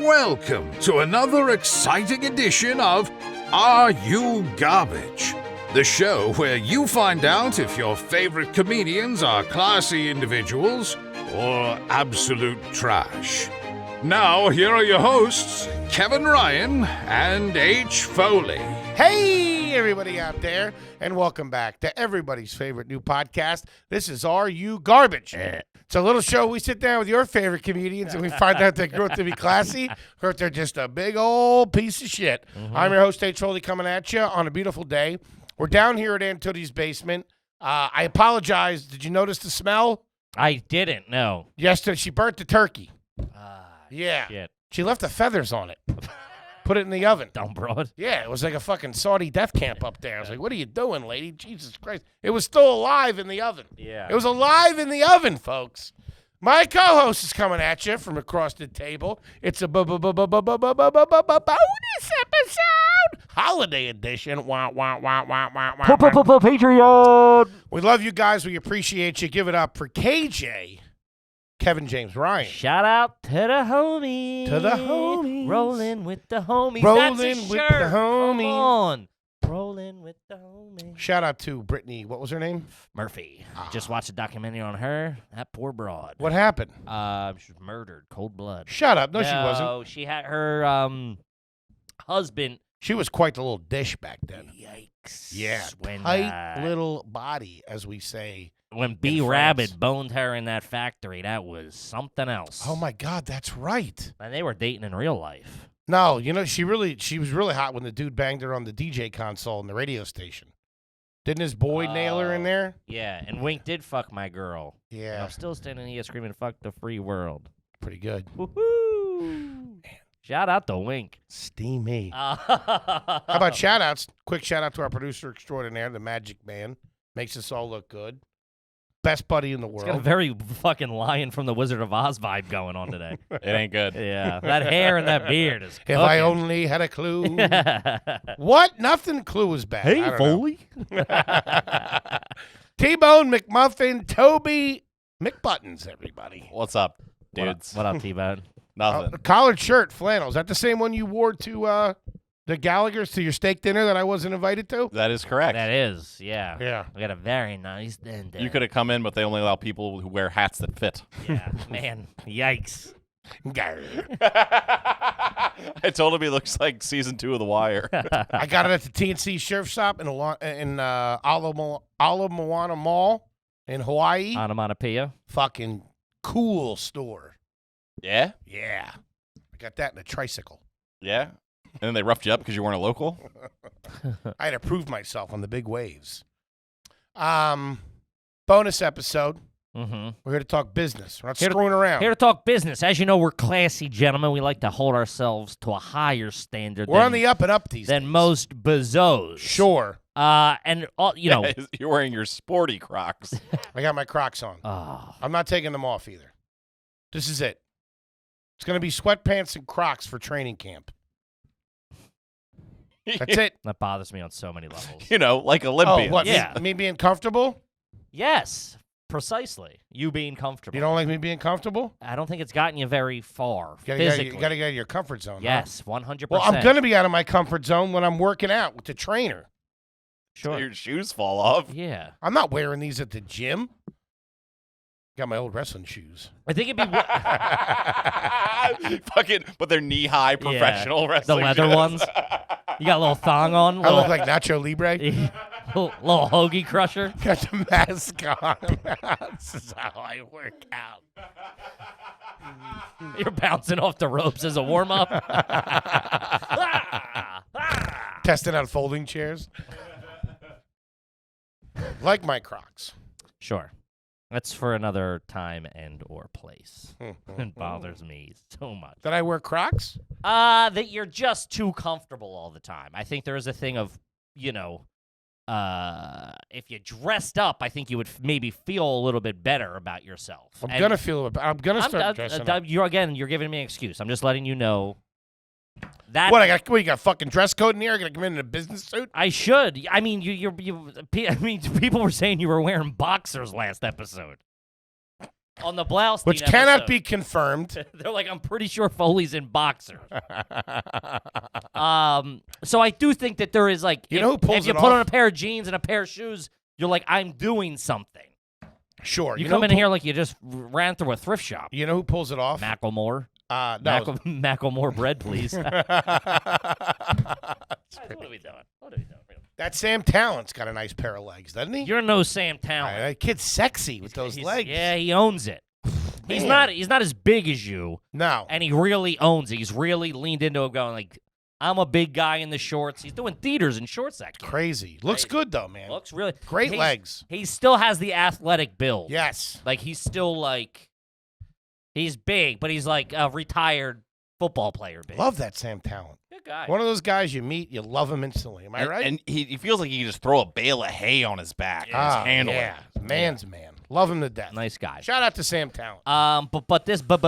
Welcome to another exciting edition of Are You Garbage? The show where you find out if your favorite comedians are classy individuals or absolute trash. Now, here are your hosts, Kevin Ryan and H. Foley. Hey, everybody out there, and welcome back to everybody's favorite new podcast. This is Are You Garbage? It's a little show we sit down with your favorite comedians and we find out they grew up to be classy or if they're just a big old piece of shit. I'm your host, H. Foley, coming at you on a beautiful day. We're down here at Aunt Tootie's basement. I apologize. Did you notice the smell? I didn't, no. Yesterday, she burnt the turkey. Yeah. Shit. She left the feathers on it. Put it in the oven. Dumb broad. Yeah, it was like a fucking Saudi death camp up there. I was like, what are you doing, lady? Jesus Christ. It was still alive in the oven. Yeah. It was alive in the oven, folks. My co-host is coming at you from across the table. It's a bonus episode. Holiday edition. Wah, wah, wah, wah, wah, wah, wah. Patreon. We love you guys. We appreciate you. Give it up for KJ, Kevin James Ryan. Shout out to the homies. To the homies. Rolling with the homies. Rolling That's a with shirt. the homies. Come on. Rolling with the homies. Shout out to Brittany. What was her name? Murphy. Just watched a documentary on her. That poor broad. What happened? She was murdered. Cold blood. Shut up. No, she wasn't. No, she had her husband. She was quite the little dish back then. Yikes. Yeah, When, tight little body, as we say. When B. France. Rabbit boned her in that factory, that was something else. Oh, my God, that's right. And they were dating in real life. No, you know, she was really hot when the dude banged her on the DJ console in the radio station. Didn't his boy nail her in there? Yeah, and Wink did fuck my girl. And Yeah, I'm still standing here screaming, fuck the free world. pretty good. Woohoo! Shout out to Wink. Steamy. How about shout-outs? Quick shout-out to our producer extraordinaire, the Magic Man. Makes us all look good. Best buddy in the It's got a world. very fucking Lion from the Wizard of Oz vibe going on today. It ain't good. Yeah, that hair and that beard is If I cooking. only had a clue. What? Nothing clue is bad. I don't know. T-Bone, McMuffin, Toby, McButtons, everybody. What's up, What up, dudes? what up, T-Bone? Nothing. Collared shirt, flannel. Is that the same one you wore to the Gallagher's to your steak dinner that I wasn't invited to? That is correct. That is, yeah. Yeah. We got a very nice dinner. You could have come in, but they only allow people who wear hats that fit. Yeah, man. Yikes. I told him he looks like season 2 of The Wire. I got it at the TNC Surf Shop in Ala Moana Mall in Hawaii. Onomatopoeia. Fucking cool store. Yeah? Yeah. I got that in a tricycle. Yeah? And then they roughed you up because you weren't a local? I had to prove myself on the big waves. Bonus episode. Mm-hmm. We're here to talk business. We're not Here to- screwing around. Here to talk business. As you know, we're classy gentlemen. We like to hold ourselves to a higher standard We're than, on the up and up these than days. most bizos. Sure. And, you know. You're wearing your sporty Crocs. I got my Crocs on. Oh, I'm not taking them off either. This is it. It's going to be sweatpants and Crocs for training camp. That's it. that bothers me on so many levels. You know, like Oh, Olympians. what? Yeah. Me being comfortable? Yes, precisely. You being comfortable. You don't like me being comfortable? I don't think it's gotten you very far You physically. got to get out of your comfort zone. huh? Yes, 100%. Well, I'm going to be out of my comfort zone when I'm working out with the trainer. Sure. Your shoes fall off. Yeah. I'm not wearing these at the gym. Got my old wrestling shoes. I think it'd be Fucking, but they're knee-high professional the wrestling leather shoes. ones. You got a little thong on. I Little, look like Nacho Libre. little hoagie crusher. Got the mask on. This is how I work out. You're bouncing off the ropes as a warm-up. Testing out folding chairs. Like my Crocs. Sure. That's for another time and or place. It bothers me so much. Did I wear Crocs? That you're just too comfortable all the time. I think there is a thing of, you know, if you dressed up, I think you would maybe feel a little bit better about yourself. I'm And gonna start dressing up. you're giving me an excuse. I'm just letting you know that What you got? Fucking dress code in here? I gotta come in a business suit? I should. I mean, I mean, people were saying you were wearing boxers last episode. on the Blaustein Which cannot episode. be confirmed. They're like, I'm pretty sure Foley's in boxers. So I do think that there is like, You know who pulls if you it put off? on a pair of jeans and a pair of shoes, you're like, I'm doing something. Sure. You know come in who here like you just ran through a thrift shop. You know who pulls it off? Macklemore. No. Macklemore bread, please. What are we doing? That Sam Talent's got a nice pair of legs, doesn't he? You're no Sam Talent. That kid's sexy with those He's- legs. Yeah, he owns it. He's Man. not as big as you, No. and he really owns it. He's really leaned into it, going like, I'm a big guy in the shorts. He's doing theaters in shorts that kid. Crazy. Looks good, though, man. Looks really Great he's- legs. He still has the athletic build. Yes. Like he's still like he's big, but he's like a retired football player big. Love that Sam Talent. Good guy. One of those guys you meet, you love him instantly. Am I right? And he feels like he can just throw a bale of hay on his back and Ah, just handle yeah. it. Man's man. Love him to death. Nice guy. Shout out to Sam Talent. But this bonus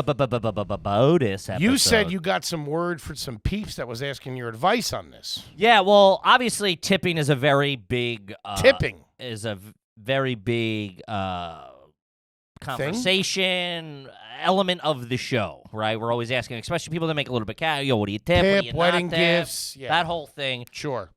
episode. You said you got some word for some peeps that was asking your advice on this. Yeah, well, obviously tipping is a very big Tipping. is a very big conversation element of the show, right? We're always asking, especially people that make a little bit cash. Yo, what do you tip? What do Tip, you wedding not tip? gifts. Yeah. That whole thing. Sure.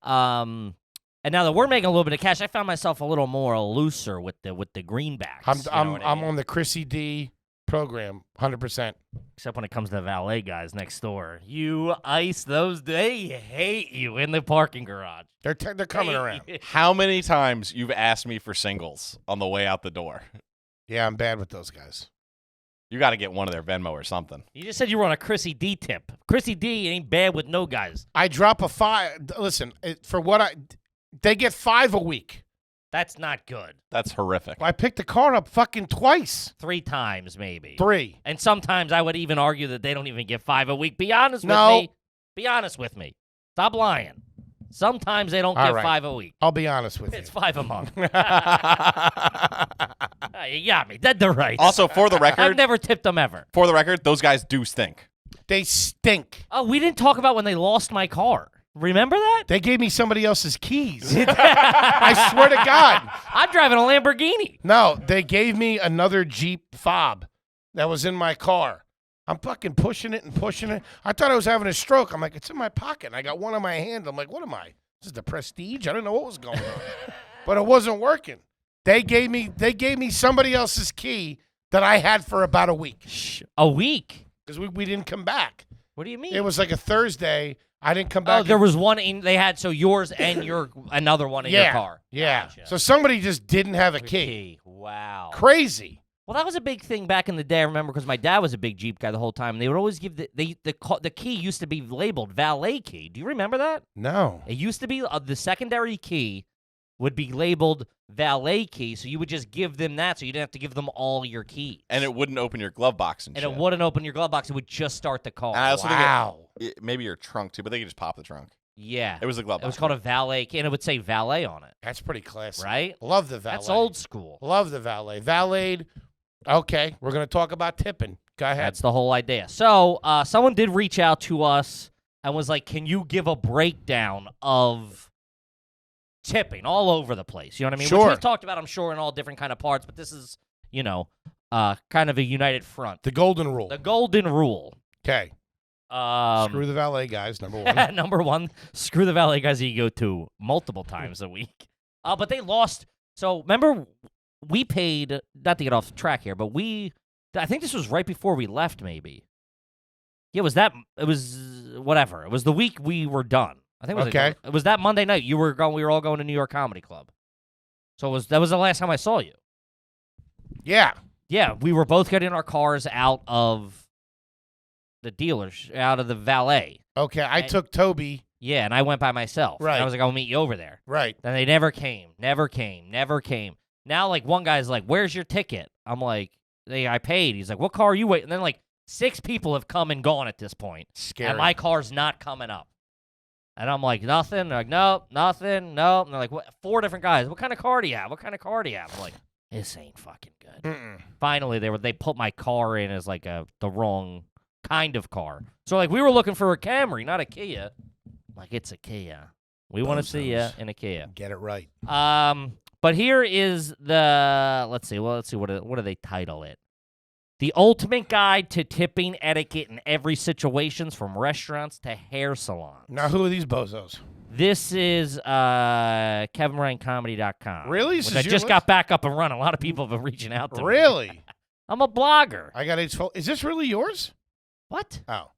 And now that we're making a little bit of cash, I found myself a little more looser with the greenbacks. I'm you know I'm what I I'm mean? on the Chrissy D program, 100%. Except when it comes to the valet guys next door. You ice those. They hate you in the parking garage. They're coming around. How many times you've asked me for singles on the way out the door? Yeah, I'm bad with those guys. You got to get one of their Venmo or something. You just said you were on a Chrissy D tip. Chrissy D ain't bad with no guys. I drop a 5. Listen, they get 5 a week. That's not good. That's horrific. I picked the car up fucking twice. 3 times maybe. 3. And sometimes I would even argue that they don't even get 5 a week. Be honest with No. me. Be honest with me. Stop lying. Sometimes they don't All get right. 5 a week. I'll be honest with It's you. 5 a month. You got me. Dead to rights. Also, for the I've record, never tipped them ever. those guys do stink. They stink. Oh, we didn't talk about when they lost my car. Remember that? They gave me somebody else's keys. I swear to God. I'm driving a Lamborghini. No, they gave me another Jeep fob that was in my car. I'm fucking pushing it and pushing it. I thought I was having a stroke. I'm like, it's in my pocket. And I got one in my hand. I'm like, what am I? This is the Prestige? I didn't know what was going on. But it wasn't working. They gave me somebody else's key that I had for about a week. A week? Because we didn't come back. What do you mean? It was like a Thursday. I didn't come Oh, back. there was one in. They had so yours and another one in your car. Yeah. Gotcha. So somebody just didn't have a key. Wow. Crazy. Well, that was a big thing back in the day. I remember because my dad was a big Jeep guy the whole time. They would always give the key used to be labeled valet key. Do you remember that? No. It used to be the secondary key would be labeled valet key, so you would just give them that, so you didn't have to give them all your keys. And it wouldn't open your glove box and And shit. it wouldn't open your glove box. It would just start the car. And I also Wow. think maybe your trunk, too, but they could just pop the trunk. Yeah. It was a glove It was box. called a valet key, and it would say valet on it, That's pretty classy. right? Love the valet. That's old school. Love the valet. Valeted. Okay, we're going to talk about tipping. Go ahead. That's the whole idea. So someone did reach out to us and was like, can you give a breakdown of tipping all over the place? You know what I mean? Sure. Which we've talked about, I'm sure, in all different kind of parts, but this is, kind of a united front. The golden rule. The golden rule. Okay. Screw the valet guys, number 1. Number 1, screw the valet guys that you go to multiple times a week. But they lost. So remember, we paid, not to get off track here, but I think this was right before we left, maybe. Yeah, it was whatever. It was the week we were done. I think it was Okay. it was that Monday night. We were all going to New York Comedy Club. So that was the last time I saw you. Yeah. Yeah, we were both getting our cars out of the dealers, out of the valet. Okay, I took Toby. Yeah, and I went by myself. Right. And I was like, I'll meet you over there. Right. Then they never came. Now, like, one guy's like, where's your ticket? I'm like, I paid. He's like, what car are you waiting? And then, like, 6 people have come and gone at this point. Scary. And my car's not coming up. And I'm like, nothing. They're like, nope, nothing, nope. And they're like, what? 4 different guys. What kind of car do you have? I'm like, this ain't fucking good. Finally, they put my car in as, like, the wrong kind of car. So, like, we were looking for a Camry, not a Kia. Like, it's a Kia. We want to see you in a Kia. Get it right. But here is the let's see what do they title it? The ultimate guide to tipping etiquette in every situations, from restaurants to hair salons. Now, who are these bozos? This is KevinRyanComedy.com. Really? Which I just got back up and running. A lot of people have been reaching out to me. Really? I'm a blogger. I got its full. Is this really yours? What? Oh,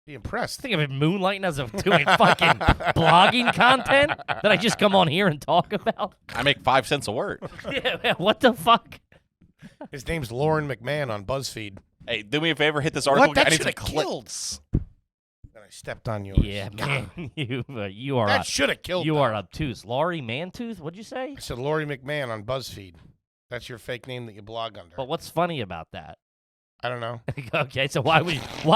be impressed. I think I've been moonlighting as of doing fucking blogging content that I just come on here and talk about. I make 5 cents a word. Yeah, what the fuck? His name's Lauren McMahon on BuzzFeed. Hey, do me a favor, hit this article. What? That I need should some have killed. clicks. And I stepped on yours. Yeah, man, you are That should have killed. you them. are obtuse. Laurie Mantooth, what'd you say? I said Laurie McMahon on BuzzFeed. That's your fake name that you blog under. But what's funny about that? I don't know. Okay, so why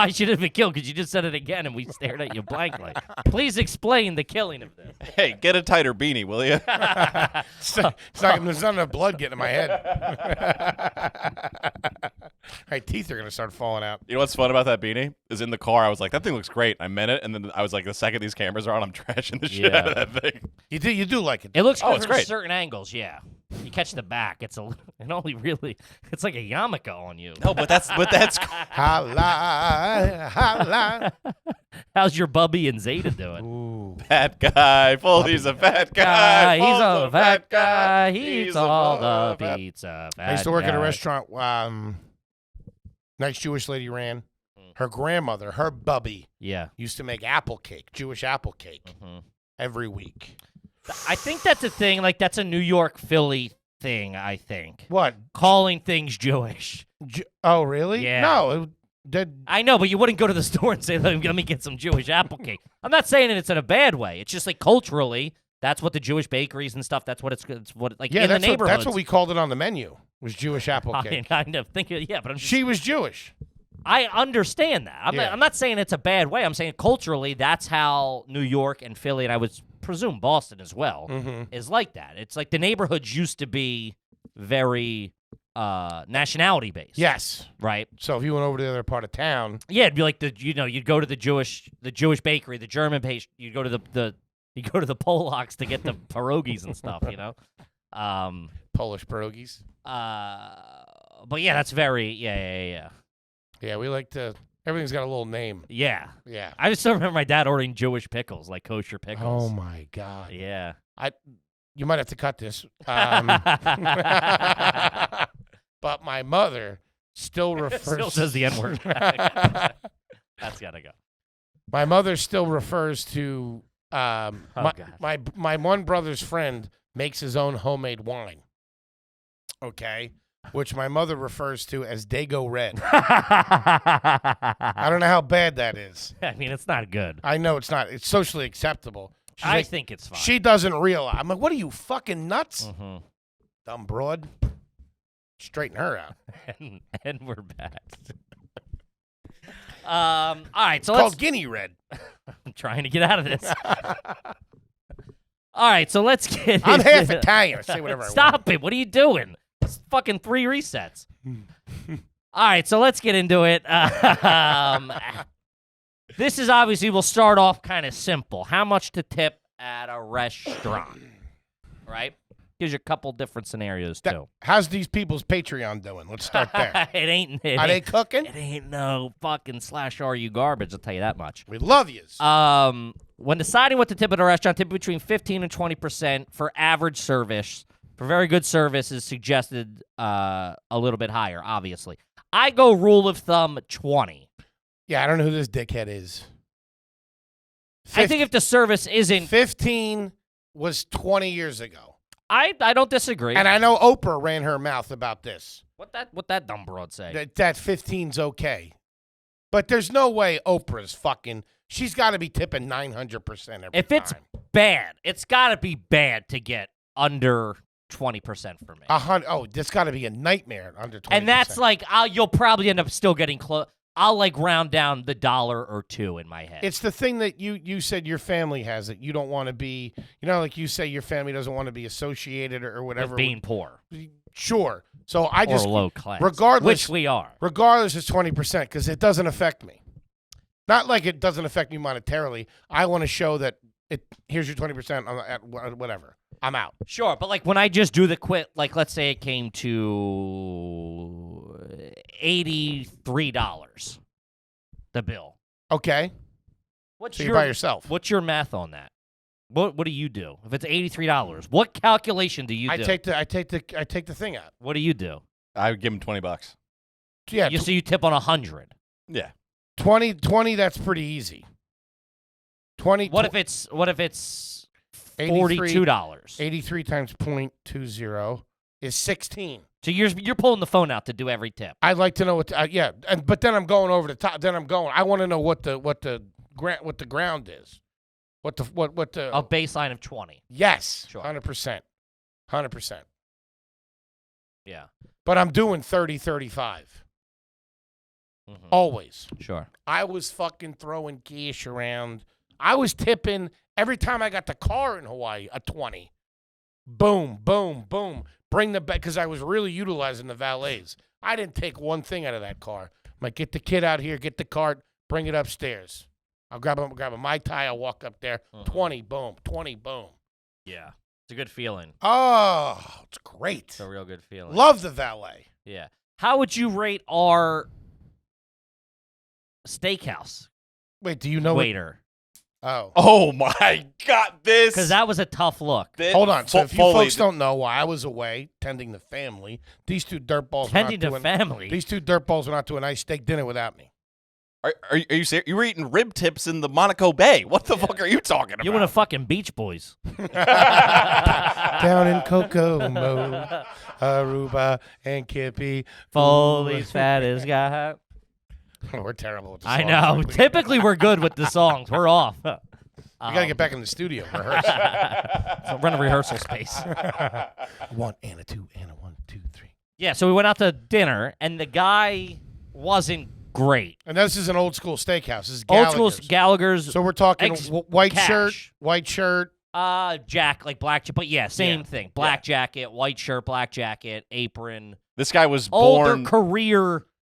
should it have been killed? Because you just said it again and we stared at you blankly. Please explain the killing of this. Hey, get a tighter beanie, will you? There's not enough blood getting in my head. My teeth are going to start falling out. You know what's fun about that beanie? Is in the car, I was like, that thing looks great. I meant it, and then I was like, the second these cameras are on, I'm trashing the shit out of that thing. You do like it. It looks good it's from great. certain angles, yeah. You catch the back, it's like a yarmulke on you. No, but that's Holla, holla. How's your Bubby and Zeta doing? Ooh. fat guy. Foley's a fat guy. He's a fat guy. He's He's a all the fat- pizza. I used to work at a guy. restaurant. Nice Jewish lady ran. Her grandmother, her bubby, Yeah. used to make apple cake, Jewish apple cake, every week. I think that's a thing. Like, that's a New York, Philly thing, I think. What? Calling things Jewish. Oh, really? Yeah. No. I know, but you wouldn't go to the store and say, let me get some Jewish apple cake. I'm not saying it's in a bad way. It's just like culturally, that's what the Jewish bakeries and stuff, that's what it's what like Yeah, in the that's neighborhoods. what we called it on the menu, was Jewish apple I cake. mean, kind of think, yeah, but She was Jewish. I understand that. I'm not saying it's a bad way. I'm saying culturally, that's how New York and Philly, and I would presume Boston as well, is like that. It's like the neighborhoods used to be very nationality based. Yes. Right. So if you went over to the other part of town, Yeah, it'd be like you'd go to the Jewish bakery, the German pastry. You'd go to the Polacks to get the pierogies and stuff. Polish pierogies. But yeah, that's very yeah. Yeah, we like to. Everything's got a little name. Yeah. Yeah. I just still remember my dad ordering Jewish pickles, like kosher pickles. Oh my God. Yeah. You might have to cut this. But my mother still refers. Still says the N-word. That's gotta go. My mother still refers to God. my one brother's friend makes his own homemade wine. Okay, which my mother refers to as Dago Red. I don't know how bad that is. I mean, it's not good. I know it's not. It's socially acceptable. She's I like, think it's fine. she doesn't realize. I'm like, what are you fucking nuts? Dumb broad. Straighten her out. and we're back. All right, so It's let's. called Guinea Red. I'm trying to get out of this. All right, so let's get. I'm half into- Italian. I say whatever I want. Stop it! What are you doing? It's fucking 3 resets. All right, so let's get into it. This is obviously, we'll start off kind of simple. How much to tip at a restaurant, right? Gives you a couple different scenarios, too. How's these people's Patreon doing? Let's start there. It ain't Are they cooking? It ain't no fucking /RU garbage, I'll tell you that much. We love yous. When deciding what to tip at a restaurant, tip between 15 and 20% for average service. For very good service is suggested a little bit higher, obviously. I go rule of thumb 20. Yeah, I don't know who this dickhead is. I think if the service isn't... 15 was 20 years ago. I don't disagree. And I know Oprah ran her mouth about this. What that dumb broad say? That 15's okay. But there's no way Oprah's fucking... She's got to be tipping 900% every If time. it's bad, it's got to be bad to get under 20% for me. This got to be a nightmare under 20%. And that's like, you'll probably end up still getting close. I'll like round down the $1 or $2 in my head. It's the thing that you said your family has it. You don't want to be, like you say your family doesn't want to be associated or whatever. With being poor. Sure. So I just, or low class. regardless, which we are. Regardless, it's 20% because it doesn't affect me. Not like it doesn't affect me monetarily. I want to show that here's your 20% at whatever. I'm out. Sure, but like when I just do the quit, like let's say it came to $83. The bill. Okay. What's So you're by yourself. What's your math on that? What do you do if it's $83? What calculation do you do? I take the thing out. What do you do? I would give him $20. Yeah. So you tip on 100. Yeah. 20, that's pretty easy. 20. What if it's $42? 83 times 0.20 is 16. So you're pulling the phone out to do every tip. I'd like to know what. But then I'm going over the top. Then I'm going. I want to know what the ground is. What the A baseline of 20. Yes, Sure. 100%, 100%. Yeah. But I'm doing 30, 35 Mm-hmm. always. Sure. I was fucking throwing cash around. I was tipping every time I got the car in Hawaii a 20. Boom, boom, boom. Bring the back because I was really utilizing the valets. I didn't take one thing out of that car. I'm like, get the kid out here, get the cart, bring it upstairs. I'll grab a Mai Tai, I'll walk up there. 20, boom, 20, boom. Yeah. It's a good feeling. Oh, it's great. It's a real good feeling. Love the valet. Yeah. How would you rate our steakhouse Wait, do you know waiter? Oh my God! Because that was a tough look. Hold on. So if you folks don't know why I was away tending the family, these two dirtballs Tending the family. These two dirtballs went out to a nice steak dinner without me. Are you serious? You were eating rib tips in the Monaco Bay. What the fuck are you talking about? You want to fucking Beach Boys. Down in Kokomo, Aruba, and Kippy. Foley's fat as God. We're terrible with the I songs. know. Typically, we're good with the songs. We're off. We got to get back in the studio and rehearse. So run a rehearsal space. 1 and a 2 and a 1, 2, 3. Yeah, so we went out to dinner, and the guy wasn't great. And this is an old school steakhouse. This is Old Gallagher's. school Gallagher's. So we're talking white cash. shirt. Jack, like black, but yeah, same thing. Black jacket, white shirt, black jacket, apron. This guy was Older born.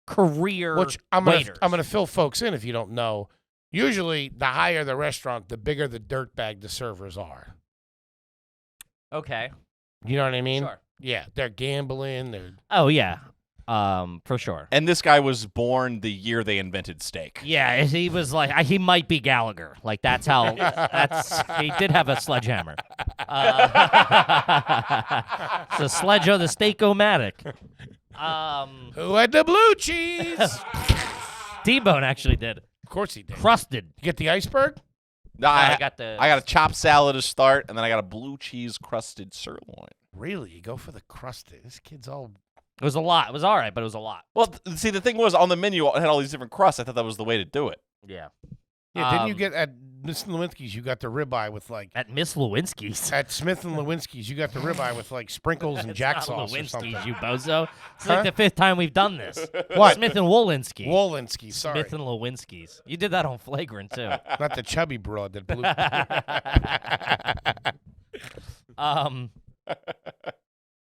career Which I'm gonna fill folks in if you don't know. Usually, the higher the restaurant, the bigger the dirtbag the servers are. Okay. You know what I mean? Sure. Yeah, they're gambling. They're Oh yeah, for sure. And this guy was born the year they invented steak. Yeah, he was like he might be Gallagher. Like that's how. He did have a sledgehammer. It's a sledge of the steak-o-matic. who had the blue cheese? T-Bone actually did. Of course he did. Crusted. You get the iceberg? No, I got the. I got a chopped salad to start, and then I got a blue cheese crusted sirloin. Really? You go for the crusted? This kid's all. It was a lot. It was all right, but it was a lot. Well, see, the thing was on the menu it had all these different crusts. I thought that was the way to do it. Yeah. Yeah. Didn't you get at Miss Lewinsky's? You got the ribeye with like. At Miss Lewinsky's. At Smith and Lewinsky's, you got the ribeye with like sprinkles and jack It's not sauce or something. Lewinsky's, you bozo. It's like the 5th time we've done this. What? Smith and Wolinski. Wolinski, sorry. Smith and Lewinsky's. You did that on Flagrant too. Not the chubby broad that blew.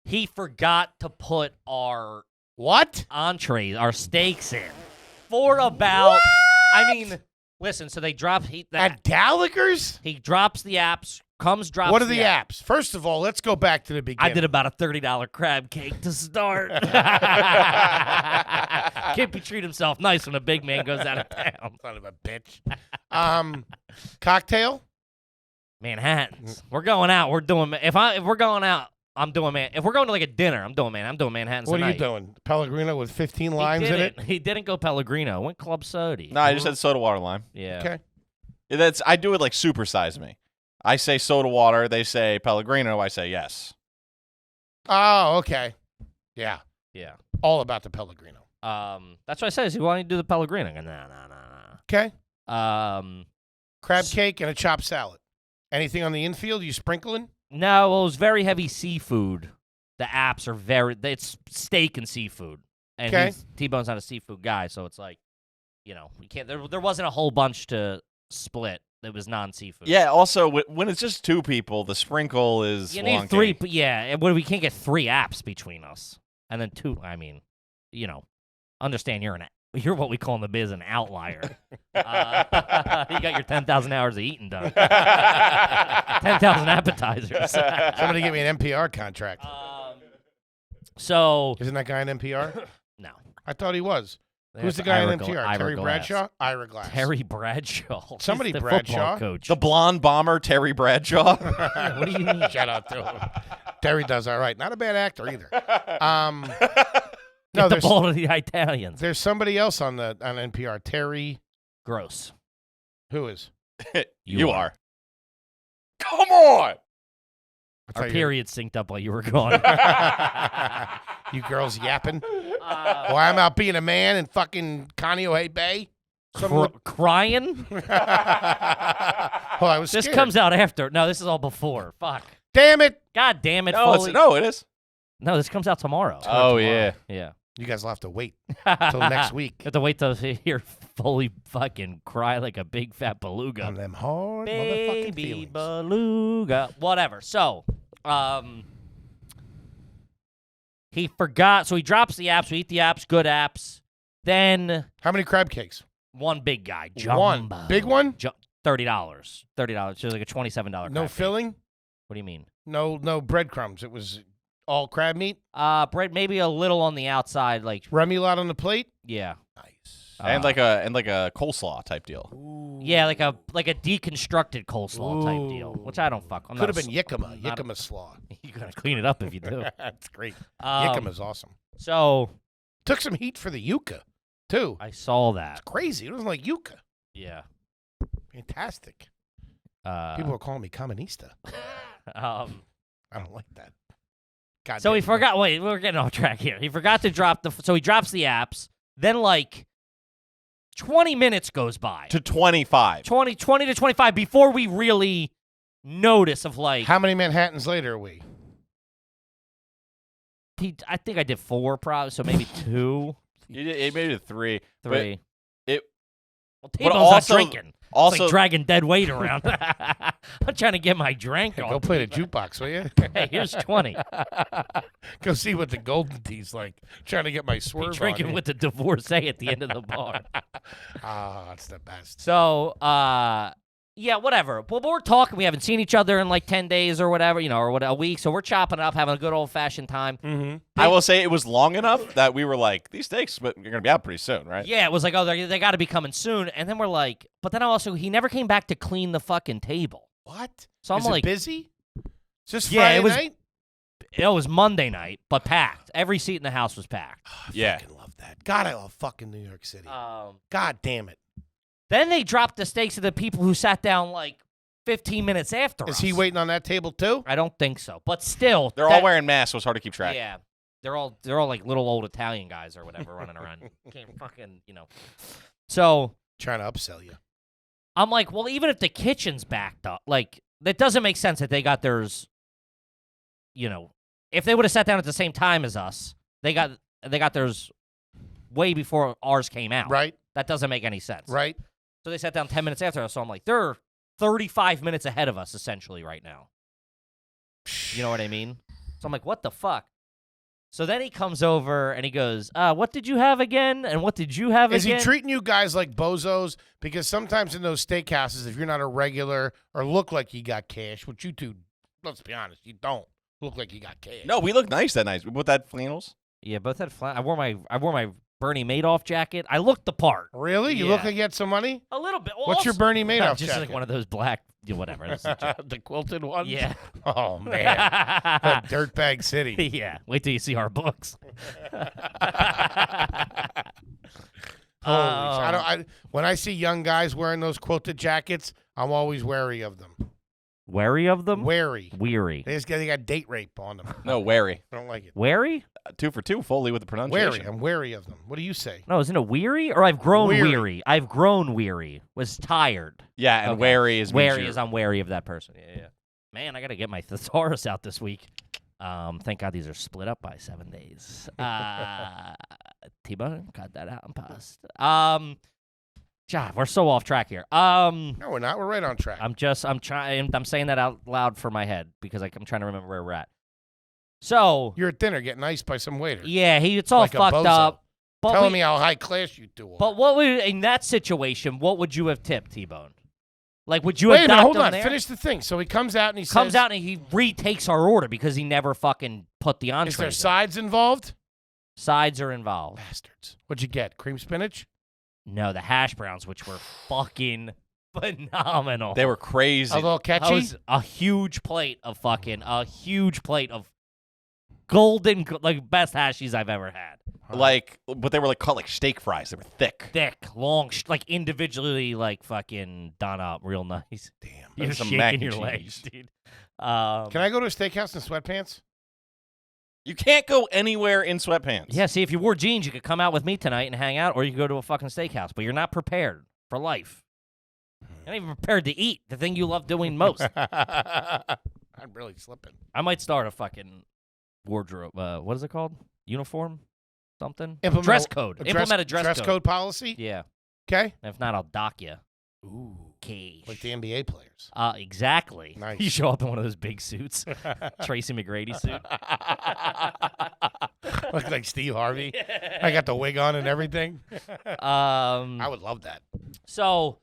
He forgot to put our What? entrees, our steaks in for about. I mean, listen. So they drop At Gallagher's? He drops the apps. Drops. What are the apps? First of all, let's go back to the beginning. I did about a $30 crab cake to start. Kippy treat himself nice when a big man goes out of town. Son of a bitch. Cocktail? Manhattans. We're going out. We're doing. If we're going out, I'm doing man. If we're going to like a dinner, I'm doing Manhattans. What are you tonight. doing? Pellegrino with 15 limes in it? He didn't go Pellegrino. Went Club Soda. No, I just had soda water lime. Yeah. Okay. I do it like supersize me. I say soda water. They say Pellegrino. I say yes. Oh, okay. Yeah. Yeah. All about the Pellegrino. That's what I said. Is you want to do the Pellegrino? I go, no. Okay. Crab cake and a chopped salad. Anything on the infield? You sprinkling? No, well, it was very heavy seafood. The apps are it's steak and seafood. And Okay. T-Bone's not a seafood guy, so it's like, we can't. There wasn't a whole bunch to split that was non-seafood. Yeah. Also, when it's just two people, the sprinkle is You wonky. need 3, but yeah, we can't get 3 apps between us. And then 2, I mean, understand you're what we call in the biz an outlier. You got your 10,000 hours of eating done. 10,000 appetizers. Somebody give me an NPR contract. So Isn't that guy an NPR? no. I thought he was. Who's That's the guy on Ira NPR? Ira Terry Glass. Bradshaw? Ira Glass. Terry Bradshaw. Somebody He's the Bradshaw. football coach. The blonde bomber, Terry Bradshaw. What do you mean? Shout out to him. Terry does all right. Not a bad actor either. No, Get the there's ball to the Italians. there's somebody else on NPR. Terry. Gross. Who is? You are. Come on. Our period synced up while you were gone. You girls yapping. Why I'm out being a man in fucking Kaneohe Bay? Crying? Oh, I was This scared. comes out after. No, this is all before. Fuck. Damn it. God damn it, No, Foley. it is. No, this comes out tomorrow. Oh, yeah. Yeah. You guys will have to wait till next week. Have to wait till hear Foley fucking cry like a big fat beluga. On them hard motherfucking Baby feelings. beluga. Whatever. So, he forgot. So he drops the apps. We eat the apps. Good apps. Then How many crab cakes? one big guy. One. Jumbo. Big one? $30. $30. So it was like a $27 crab No cake. filling? What do you mean? No breadcrumbs. It was all crab meat? Bread maybe a little on the outside, like Remoulade on the plate? yeah. Nice. And like a coleslaw type deal. Yeah, like a deconstructed coleslaw type deal, which I don't fuck. I'm Could not have a been s- Yakima. I'm not a- Yakima slaw. You gotta clean it up if you do. That's great. Um, Yakima's awesome. So Took some heat for the yucca, too. I saw that. Crazy. It wasn't like yucca. Yeah. Fantastic. People are calling me communista. I don't like that. God So damn he it. forgot. Wait, we're getting off track here. He forgot to drop the. So he drops the apps. Then like 20 minutes goes by. To 25. 20 to 25 before we really notice of like. How many Manhattans later are we? I think I did 4 probably, so maybe 2, It made it 3. 3. It Well, but T-Bone's also- not drinking. It's also like dragging dead weight around. I'm trying to get my drink Hey, on. go play the jukebox, will you? Hey, here's 20. Go see what the golden tea's like. Trying to get my Be swerve on drinking you. with the divorcee at the end of the bar. Ah, that's the best. So, yeah, whatever. Well, we're talking. We haven't seen each other in like 10 days or whatever, or what, a week. So we're chopping it up, having a good old-fashioned time. Mm-hmm. I will say it was long enough that we were like, these steaks are going to be out pretty soon, right? Yeah, it was like, oh, they got to be coming soon. And then we're like, but then also, he never came back to clean the fucking table. What? So I'm Is it like, busy? Is this Yeah, Friday it was- night? it was Monday night, but packed. Every seat in the house was packed. Oh, I Yeah. fucking love that. God, I love fucking New York City. God damn it. Then they dropped the steaks to the people who sat down like 15 minutes after Is us. he waiting on that table too? I don't think so. But still. They're all wearing masks, so it's hard to keep track. Yeah. They're all like little old Italian guys or whatever running around. Can't fucking, So Trying to upsell you. I'm like, well, even if the kitchen's backed up, like, that doesn't make sense that they got theirs, if they would have sat down at the same time as us, they got theirs way before ours came out. Right? That doesn't make any sense. Right? So they sat down 10 minutes after us. So I'm like, they're 35 minutes ahead of us, essentially, right now. You know what I mean? So I'm like, what the fuck? So then he comes over and he goes, what did you have again? And what did you have Is again? he treating you guys like bozos? Because sometimes in those steakhouses, if you're not a regular or look like you got cash, which you two, let's be honest, you don't look like you got cash. No, we looked nice that night. With that flannels. Yeah, both had flat. I wore my Bernie Madoff jacket. I looked the part. Really? You look Yeah. like you had some money? A little bit. Well, What's your also- Bernie Madoff Just jacket? like one of those black, whatever. This is a joke. The quilted one? Yeah. Oh, man. Dirtbag City. Yeah. Wait till you see our books. Holy when I see young guys wearing those quilted jackets, I'm always wary of them. Wary of them? Wary. Weary. They got date rape on them. No, wary. I don't like it. Wary? 2 for 2, Foley with the pronunciation. Wary. I'm wary of them. What do you say? No, isn't it weary? Or I've grown Weary. weary. I've grown weary. Was tired. Yeah, and Okay. wary is Wary is I'm wary of that person. Yeah. Man, I got to get my thesaurus out this week. Thank God these are split up by 7 days. T-Bone, cut that out and post. God, we're so off track here. No, we're not. We're right on track. I'm saying that out loud for my head because I'm trying to remember where we're at. So, You're at dinner getting iced by some waiter. yeah, it's all Like a fucked bozo. up. But Telling me how high class you two are. But in that situation, what would you have tipped, T-Bone? Like, would you Wait have a minute, docked hold him on. there? Finish the thing. So he comes out and he Comes says, out and he retakes our order because he never fucking put the entrees is there in. sides involved? Sides are involved. Bastards. What'd you get? Cream spinach? No, the hash browns, which were fucking phenomenal. They were crazy. A little That catchy? was a huge plate of golden, like best hashies I've ever had. But they were like cut like steak fries. They were thick. Thick, long, like individually, like fucking done up, real nice. Damn. You're Some mac shaking and your legs, cheese. dude. Can I go to a steakhouse in sweatpants? You can't go anywhere in sweatpants. Yeah, see, if you wore jeans, you could come out with me tonight and hang out, or you could go to a fucking steakhouse, but you're not prepared for life. You're not even prepared to eat, the thing you love doing most. I'm really slipping. I might start a fucking wardrobe, what is it called? Uniform? Something? Implement dress code. Implement a dress code. code policy? Yeah. Okay. And if not, I'll dock you. Ooh. Cage. Like the NBA players. Exactly. Nice. You show up in one of those big suits. Tracy McGrady suit. Look like Steve Harvey. I got the wig on and everything. I would love that. So,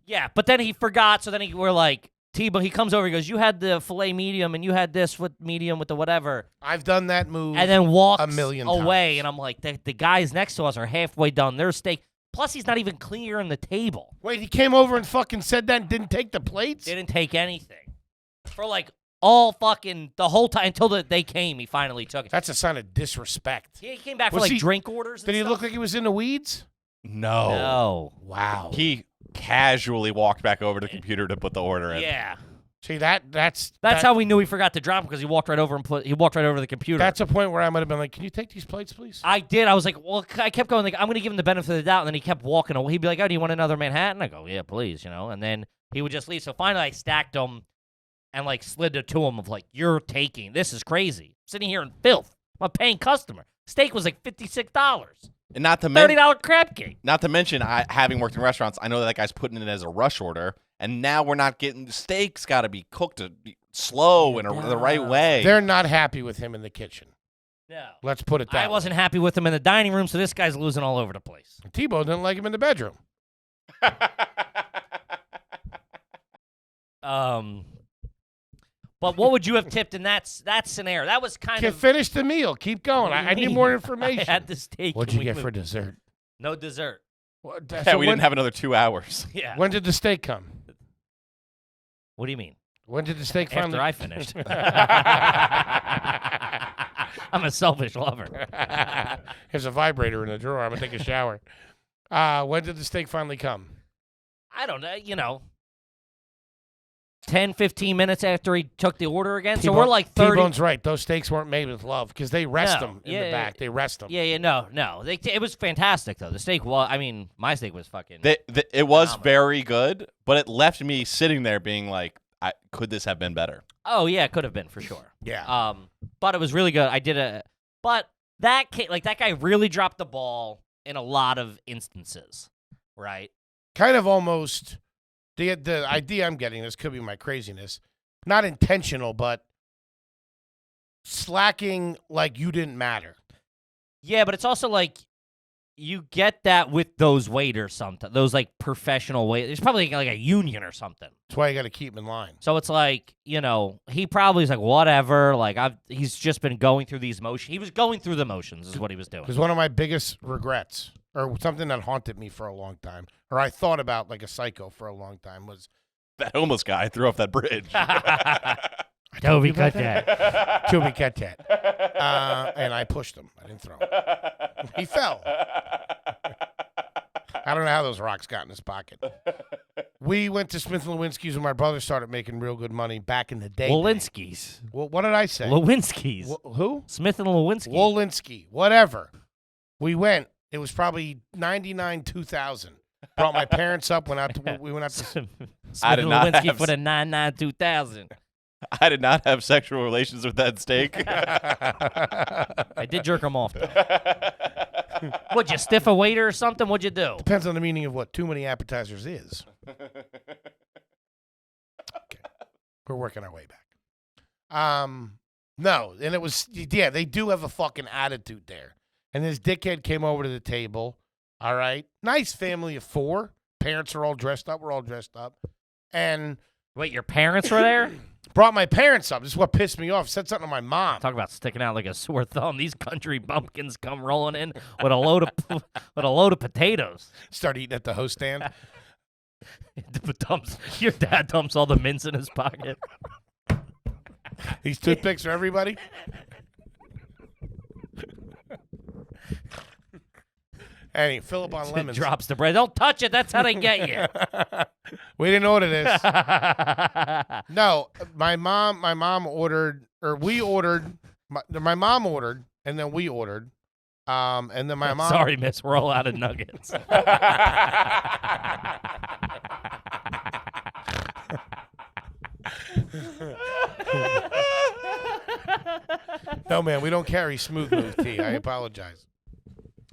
yeah, but then he forgot. So then we're like, T-Bone, he comes over. He goes, "You had the filet medium, and you had this with medium with the whatever." I've done that move. And then walks a million away, times. and I'm like, the guys next to us are halfway done their steak. Plus, he's not even clearing the table. Wait, he came over and fucking said that and didn't take the plates? Didn't take anything for like all fucking the whole time until they came. He finally took it. That's a sign of disrespect. He came back for Was like he- drink orders. And Did he stuff. look like he was in the weeds? No. No. Wow. He casually walked back over to the computer to put the order in. Yeah. See that's How we knew he forgot to drop him because he walked right over the computer. That's a point where I might have been like, "Can you take these plates, please?" I did. I was like, well, I kept going, like, I'm going to give him the benefit of the doubt. And then he kept walking away. He'd be like, "Oh, do you want another Manhattan?" I go, "Yeah, please," And then he would just leave. So finally I stacked them and, like, slid it to him of, like, "You're taking. This is crazy. I'm sitting here in filth. I'm a paying customer." Steak was like $56. And not to $30 crab cake. Not to mention, having worked in restaurants, I know that guy's putting it as a rush order, and now we're not getting steaks. Got to be cooked slow and the right way. They're not happy with him in the kitchen. No. Let's put it that I wasn't happy with him in the dining room, so this guy's losing all over the place. way. Tebow didn't like him in the bedroom. But what would you have tipped in that scenario? That was kind Can of finish the meal. Keep going. I need more I information. had the steak. What'd and you we get for moved. dessert? No dessert. Yeah, we didn't have another 2 hours. Yeah. When did the steak come? What do you mean? When did the steak After finally? I finished. I'm a selfish lover. There's a vibrator in the drawer. I'm gonna take a shower. When did the steak finally come? I don't know, 10, 15 minutes after he took the order again. So we're like 30. T-Bone's right. Those steaks weren't made with love because they rest No. them in Yeah, the back. They rest them. Yeah, no. It was fantastic, though. The steak was, my steak was fucking. It was phenomenal. very good, but it left me sitting there being like, could this have been better? Oh, yeah, it could have been for sure. Yeah. But it was really good. But that guy really dropped the ball in a lot of instances, right? Kind of almost the idea I'm getting, this could be my craziness, not intentional, but slacking like you didn't matter. Yeah, but it's also like you get that with those waiters sometimes, those like professional waiters. There's probably like a union or something. That's why you got to keep him in line. So it's like, he probably is like, whatever. Like he's just been going through these motions. He was going through the motions is what he was doing. Because one of my biggest regrets, or something that haunted me for a long time, or I thought about like a psycho for a long time, was That homeless guy threw off that bridge. Toby, cut that. Toby cut that. And I pushed him. I didn't throw him. He fell. I don't know how those rocks got in his pocket. We went to Smith & Lewinsky's when my brother started making real good money back in the day. Wolinski's. What did I say? Lewinsky's. Who? Smith and Lewinsky. Wolinski. Whatever. We went. It was probably 99, 2000. Brought my parents up. We went out to. Smith I did and not Lewinsky have for the 99-2000. I did not have sexual relations with that steak. I did jerk him off, though. What'd you stiff a waiter or something? What'd you do? Depends on the meaning of what too many appetizers is. Okay. We're working our way back. No, and it was, yeah, they do have a fucking attitude there. And this dickhead came over to the table. All right. Nice family of 4. Parents are all dressed up. We're all dressed up. And Wait, your parents were there? Brought my parents up. This is what pissed me off. Said something to my mom. Talk about sticking out like a sore thumb. These country bumpkins come rolling in with a load of potatoes. Start eating at the host stand. Your dad dumps all the mints in his pocket. These toothpicks for everybody. Anyway, Philip on lemons. Drops the bread. Don't touch it. That's how they get you. We didn't know what it is. No, my mom ordered, or we ordered. My mom ordered, and then we ordered. And then my mom. Sorry, miss. We're all out of nuggets. No, man, we don't carry smooth move tea. I apologize.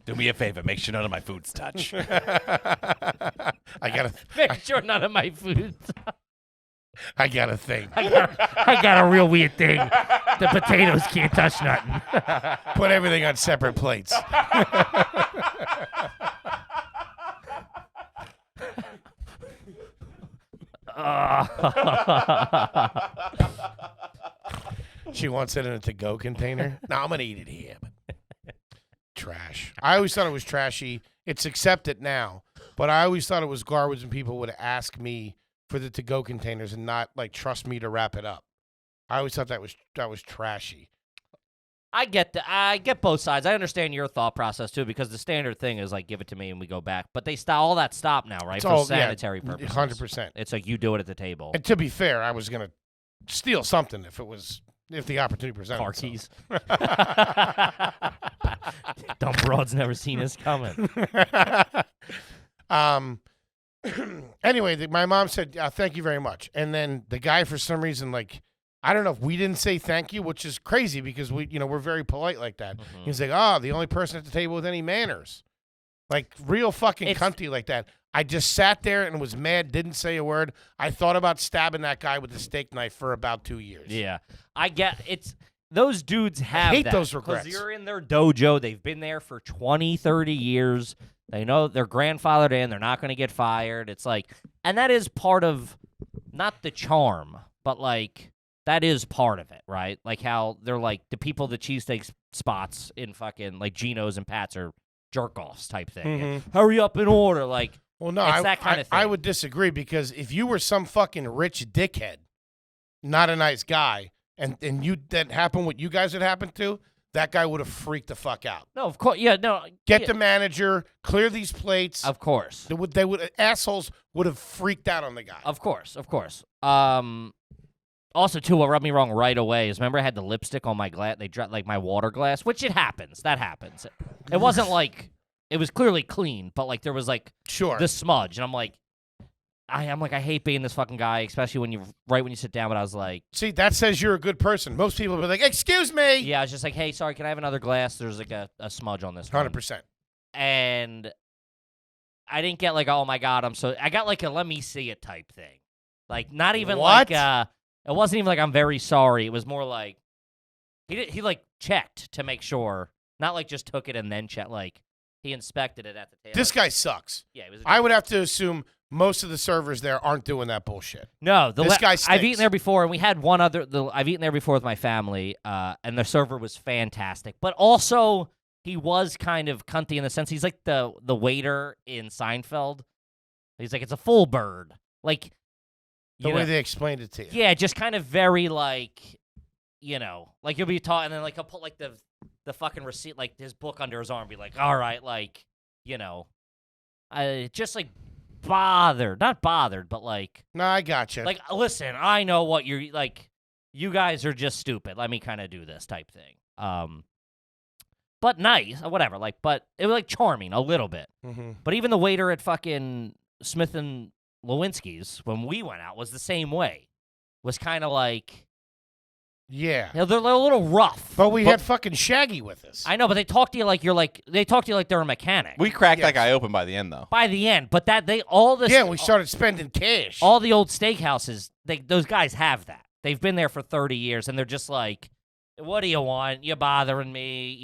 Do me a favor. Make sure none of my food's touch. I gotta Make sure none of my food. I got a thing. I got a real weird thing. The potatoes can't touch nothing. Put everything on separate plates. She wants it in a to-go container. No, I'm gonna eat it here. But trash. I always thought it was trashy. It's accepted now, but I always thought it was garbage when people would ask me for the to-go containers and not like trust me to wrap it up. I always thought that was trashy. I get both sides. I understand your thought process too, because the standard thing is like give it to me and we go back. But they stop all that stop now, right? It's For all- sanitary yeah, purposes. 100%. It's like you do it at the table. And to be fair, I was gonna steal something if the opportunity presented Car itself. keys. Dumb broad's never seen us coming. Anyway, my mom said, thank you very much. And then the guy, for some reason, like, I don't know if we didn't say thank you, which is crazy because we're very polite like that. Mhm. He's like, the only person at the table with any manners. Like, real fucking cunty like that. I just sat there and was mad, didn't say a word. I thought about stabbing that guy with a steak knife for about 2 years. Yeah. I get it's those dudes have hate that, those 'cause regrets. you're in their dojo. They've been there for 20, 30 years. They know they're grandfathered in. They're not going to get fired. It's like, and that is part of not the charm, but like that is part of it, right? Like how they're like the people, the cheesesteak spots in fucking like Geno's and Pat's are jerk-offs type thing. Mhm. Hurry up and order. Like, Well, no, it's that kind of thing. I would disagree because if you were some fucking rich dickhead, not a nice guy, and that happened what you guys had happened to, that guy would have freaked the fuck out. no, of course. Yeah, no. Get yeah, the manager, clear these plates. Of course. Assholes would have freaked out on the guy. Of course, of course. Also, too, what rubbed me wrong right away is remember I had the lipstick on my glass. They dropped like my water glass, which it happens. That happens. It wasn't like it was clearly clean, but like there was like Sure. the smudge, and I'm like, I hate being this fucking guy, especially when when you sit down. But I was like, See, that says you're a good person. Most people would be like, "Excuse me." yeah, I was just like, hey, sorry, can I have another glass? There's like a smudge on this one. 100%. And I didn't get like, oh my god, I got like a let me see it type thing. Like not even What? like it wasn't even like I'm very sorry. It was more like he like checked to make sure, not like just took it and then checked. Like he inspected it at the table. This guy sucks. Yeah, it was. I would have to assume most of the servers there aren't doing that bullshit. No, This guy I've stinks. eaten there before, and we had one other. I've eaten there before with my family, and the server was fantastic. But also, he was kind of cunty in the sense he's like the waiter in Seinfeld. He's like, it's a full bird, like The you way know, they explained it to you. yeah, just kind of very like, like you'll be taught, and then like he'll put like the fucking receipt, like his book under his arm, be like, all right, like just like not bothered, but like. No, I gotcha. Like, listen, I know what you're like. You guys are just stupid. Let me kind of do this type thing. But nice, whatever. Like, but it was like charming a little bit. Mhm. But even the waiter at fucking Smith and Lewinsky's when we went out was the same way. Was kind of like, Yeah. they're a little rough. But we had fucking Shaggy with us. I know, but they talk to you like they're a mechanic. We cracked Yes. that guy open by the end, though. By the end, but Yeah, we started spending cash. all the old steakhouses, those guys have that. They've been there for 30 years, and they're just like, what do you want? You're bothering me,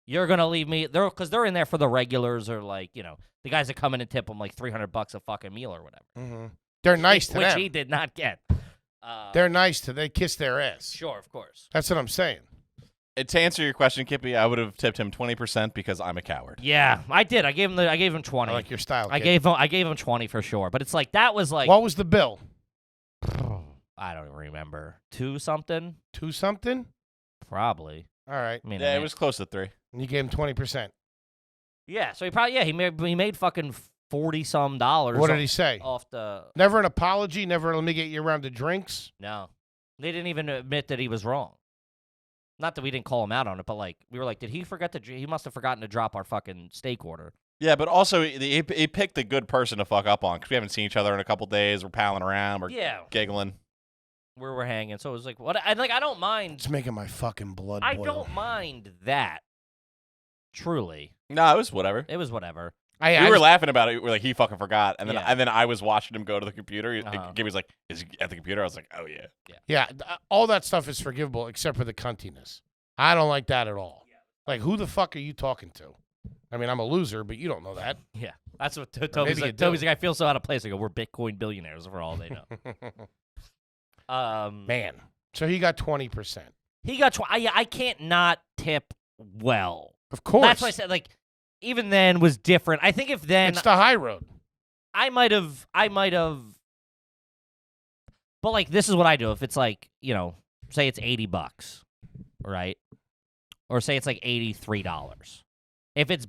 You're going to leave me. Because they're in there for the regulars or, like, the guys that come in and tip them like $300 a fucking meal or whatever. Mhm. They're nice to Which them. he did not get. They're nice they kiss their ass. Sure, of course. That's what I'm saying. To answer your question, Kippy, I would have tipped him 20% because I'm a coward. Yeah, I did. I gave him 20. I like your style. I kid. gave him 20 for sure. But it's like that was like What was the bill? I don't remember. 2 something? 2 something? Probably. All right. I mean, Yeah, it was close to 3. And you gave him 20%. Yeah, so he made fucking $40-some dollars. What did he say? Off the Never an apology. Never let me get you around to drinks. No. They didn't even admit that he was wrong. Not that we didn't call him out on it, but like we were like, did he forget to? He must have forgotten to drop our fucking steak order. Yeah, but also he picked a good person to fuck up on because we haven't seen each other in a couple days. We're palling around. We're giggling. Where we're hanging. So it was like, what? I don't mind. It's making my fucking blood boil. I don't mind that. Truly, No, it was whatever. it was whatever. We were laughing about it. We're like, he fucking forgot, and then Yeah. and then I was watching him go to the computer. Uh-huh. Gibby was like, "Is he at the computer?" I was like, "Oh yeah." Yeah, all that stuff is forgivable except for the cuntiness. I don't like that at all. Like, who the fuck are you talking to? I mean, I'm a loser, but you don't know that. Yeah, that's what maybe Toby's you like. do. Toby's like, I feel so out of place. I go, we're Bitcoin billionaires for all they know. Man. So he got 20%. He got. I can't not tip well. Of course. That's why I said like. Even then was different. I think if then It's the high road. I might have. But like, this is what I do. If it's like, say it's $80, right? Or say it's like $83. If it's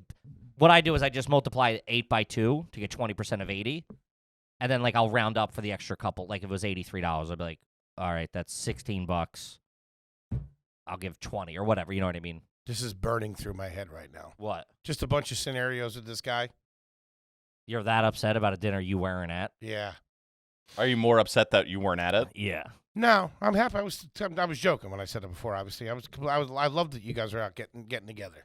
what I do is I just multiply 8 by 2 to get 20% of 80, and then like I'll round up for the extra couple. Like if it was $83, I'd be like, all right, that's $16. I'll give 20 or whatever. You know what I mean? This is burning through my head right now. What? Just a bunch of scenarios with this guy. You're that upset about a dinner you weren't at? Yeah. Are you more upset that you weren't at it? Yeah. No, I'm happy. I was joking when I said it before. Obviously, I loved that you guys were out getting together.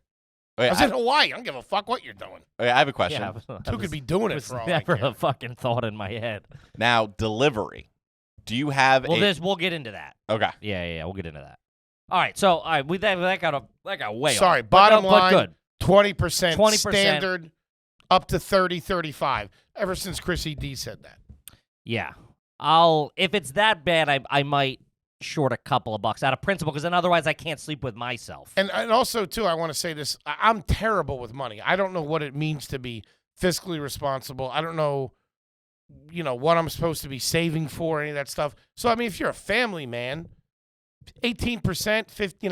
Wait, I was in Hawaii. I don't give a fuck what you're doing. I have a question. Yeah, Who could be doing it was for all I never care? a fucking thought in my head. Now, delivery. Do you have We'll get into that. Okay. Yeah, we'll get into that. All right, so all right, that got way Sorry, off. bottom but line, good. 20%, 20%. standard, up to 30, 35. Ever since Chrissy D said that. Yeah, if it's that bad, I might short a couple of bucks out of principle because then otherwise I can't sleep with myself. And also, too, I want to say this. I'm terrible with money. I don't know what it means to be fiscally responsible. I don't know, what I'm supposed to be saving for, any of that stuff. So, I mean, if you're a family man, 18%, 50,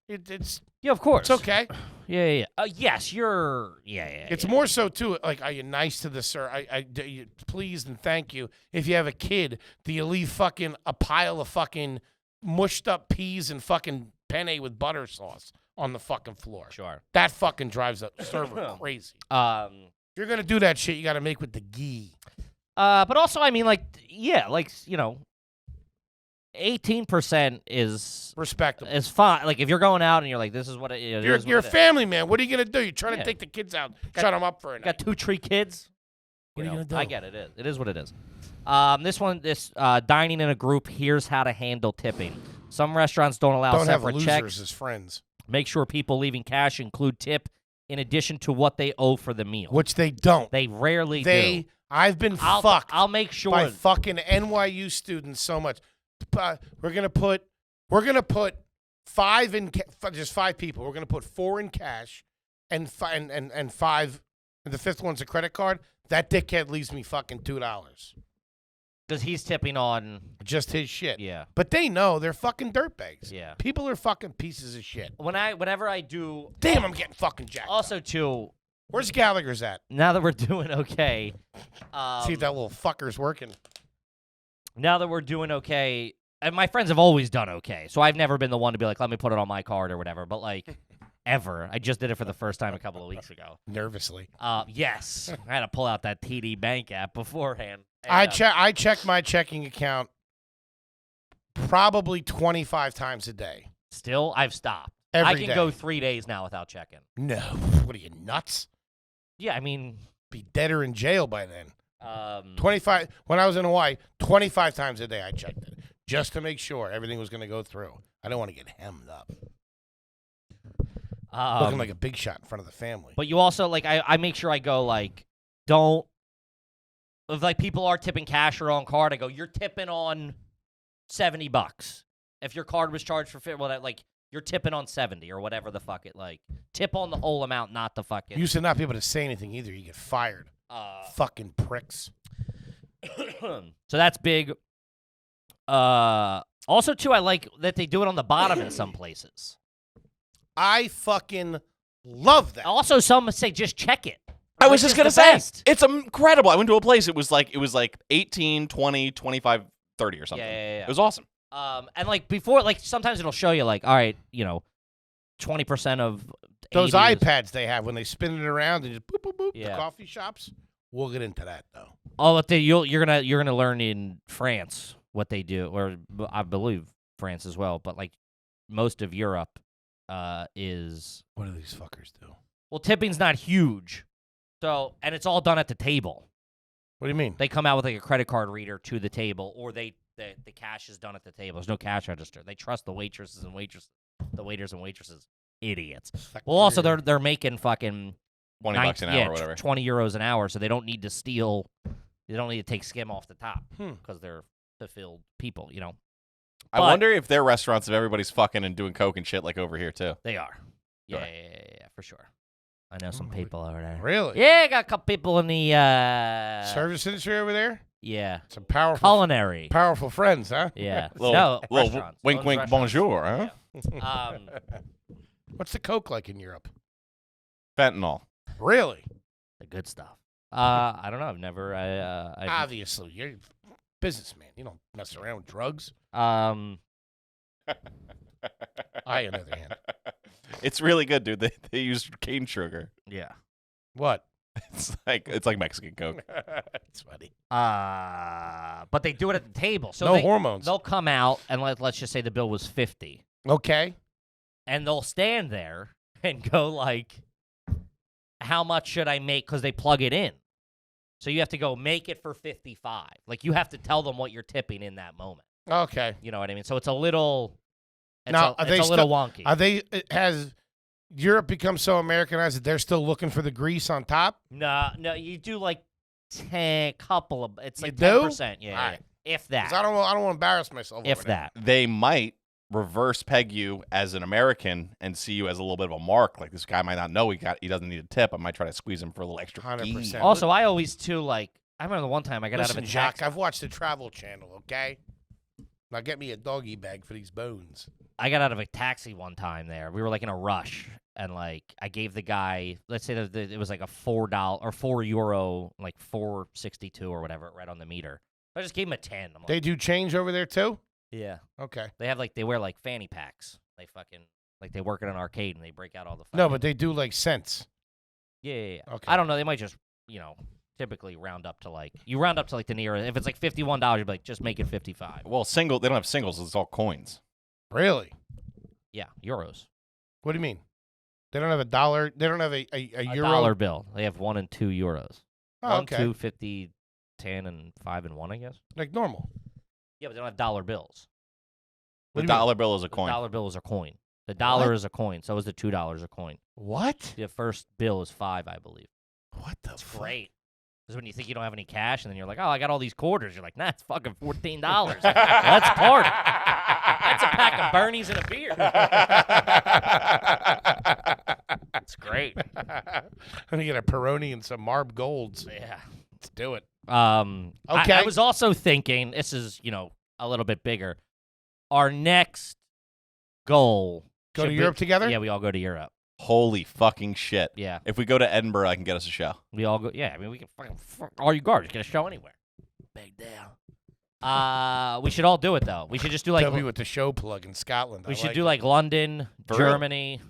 it's Yeah, of course. it's okay. Yeah. Yes, you're. Yeah. It's more so, too, like, are you nice to the sir? Do you please and thank you. If you have a kid, do you leave fucking a pile of fucking mushed up peas and fucking penne with butter sauce on the fucking floor? Sure. That fucking drives a server crazy. If you're going to do that shit, you got to make with the ghee. But also, I mean, 18% is Respectable. is fine. Like if you're going out and you're like, this is what it is. You're a family man. What are you going to do? You're trying to take the kids out, shut them up for a night. Got 2 tree kids. What are you gonna do? I get it. It is what it is. This dining in a group. Here's how to handle tipping. Some restaurants don't allow Don't have separate losers checks. as friends. Make sure people leaving cash include tip in addition to what they owe for the meal. Which they don't. They rarely do. I've been fucked I'll make sure. by fucking NYU students so much. We're gonna put 5 in just 5 people. We're gonna put 4 in cash and 5 and the 5th one's a credit card. That dickhead leaves me fucking $2. Because he's tipping on. Just his shit. Yeah. But they know they're fucking dirtbags. Yeah. People are fucking pieces of shit. Whenever I do. Damn, I'm getting fucking jacked. Also, too. Where's Gallagher's at? Now that we're doing okay. See if that little fucker's working. Now that we're doing okay, and my friends have always done okay, so I've never been the one to be like, let me put it on my card or whatever, but like, ever. I just did it for the first time a couple of weeks ago. Nervously. Yes. I had to pull out that TD Bank app beforehand. I check my checking account probably 25 times a day. Still, I've stopped. Every I can day. go 3 days now without checking. No. What are you, nuts? Yeah, I mean, Be dead or in jail by then. 25. When I was in Hawaii, 25 times a day I checked it just to make sure everything was going to go through. I don't want to get hemmed up. Looking like a big shot in front of the family. But you also, like, I make sure I go, like, don't. If, like, people are tipping cash or on card, I go, you're tipping on $70. If your card was charged for like you're tipping on 70 or whatever the fuck it like. Tip on the whole amount, not the fucking. You used to not be able to say anything either. You get fired. Fucking pricks. So that's big. Also, too, I like that they do it on the bottom in some places. I fucking love that. Also, some say just check it. I was just going to say, best. it's incredible. I went to a place, it was like 18, 20, 25, 30 or something. Yeah. It was awesome. And like before, like sometimes it'll show you like, all right, 20% of Those 80 is- iPads they have when they spin it around and just boop, boop, boop, the Yeah. coffee shops. We'll get into that, though. Oh, but you're gonna learn in France what they do, or I believe France as well. But like most of Europe is What do these fuckers do? well, tipping's not huge, so and it's all done at the table. What do you mean? They come out with like a credit card reader to the table, or the cash is done at the table. There's no cash register. They trust the waiters and waitresses. Idiots. Well, also they're making fucking $20 an hour or whatever. 20 euros an hour, so they don't need to steal. They don't need to take skim off the top Hmm. because they're fulfilled people. I But- wonder if their restaurants, if everybody's fucking and doing coke and shit like over here, too. They are. Yeah, Right. yeah, for sure. I know some people over there. Really? Yeah, I got a couple people in the Service industry over there? yeah, Some powerful culinary. Powerful friends, huh? Yeah. Little, No, little restaurants. wink, Owns wink, restaurants. bonjour, huh? Yeah. What's the Coke like in Europe? Fentanyl. Really? The good stuff. I don't know. I've never. Obviously, you're a businessman. You don't mess around with drugs. I I, on the other hand. It's really good, dude. They use cane sugar. yeah. What? It's like Mexican coke. It's funny. But they do it at the table. So No they, hormones. They'll come out and let's just say the bill was 50, Okay. and they'll stand there and go like, "How much should I make?" Because they plug it in. So you have to go make it for 55. Like you have to tell them what you're tipping in that moment. Okay. You know what I mean? So it's a little. It's Now, are it's they a little wonky. Are they? Has Europe become so Americanized that they're still looking for the grease on top? No, you do like 10 couple of. It's You like do? 10%. Yeah, All right. if 'Cause that. I don't want to embarrass myself. If over there. that. They might reverse peg you as an American and see you as a little bit of a mark. Like, this guy might not know he doesn't need a tip. I might try to squeeze him for a little extra. 100%. fee. Also, I always too like. I remember the one time I got out of Listen, a Jack, taxi. I've watched the Travel Channel. Okay. Now get me a doggy bag for these bones. I got out of a taxi one time there. We were like in a rush, and like I gave the guy, let's say that it was like a $4 or €4, like $4.62 or whatever, right on the meter. I just gave him a 10. I'm like, They do change over there too. yeah. Okay. They wear like fanny packs. They fucking like they work at an arcade and they break out all the. No, fucking- but they do like cents. yeah. Okay. I don't know. They might just typically round up to like the nearest. If it's like $51, you'd be like just make it 55. Well, they don't have singles. It's all coins. Really? Yeah, euros. What do you mean? They don't have a dollar. They don't have a A euro. dollar bill. They have 1 and 2 euros. Oh, 1, okay. 2, 50, 10, and 5 and 1, I guess. Like normal. Yeah, but they don't have dollar bills. What The do you mean? dollar bill is a The coin. dollar bill is a coin. The dollar What? is a coin. So is the $2 a coin. What? The first bill is 5, I believe. What the That's fuck? great. Because when you think you don't have any cash, and then you're like, oh, I got all these quarters. You're like, nah, it's fucking $14. That's part. That's a pack of Bernies and a beer. It's great. I'm gonna get a Peroni and some Marb Golds. Yeah. Let's do it. Okay. I was also thinking, this is, a little bit bigger. Our next goal. Go should to be- Europe together? Yeah, we all go to Europe. Holy fucking shit. Yeah. If we go to Edinburgh, I can get us a show. We all go. Yeah, I mean, we can fucking all you garbage. Get a show anywhere. Big deal. We should all do it though. We should just do like Tell me with the show plug in Scotland. we I should like do it. like London, For real? Germany.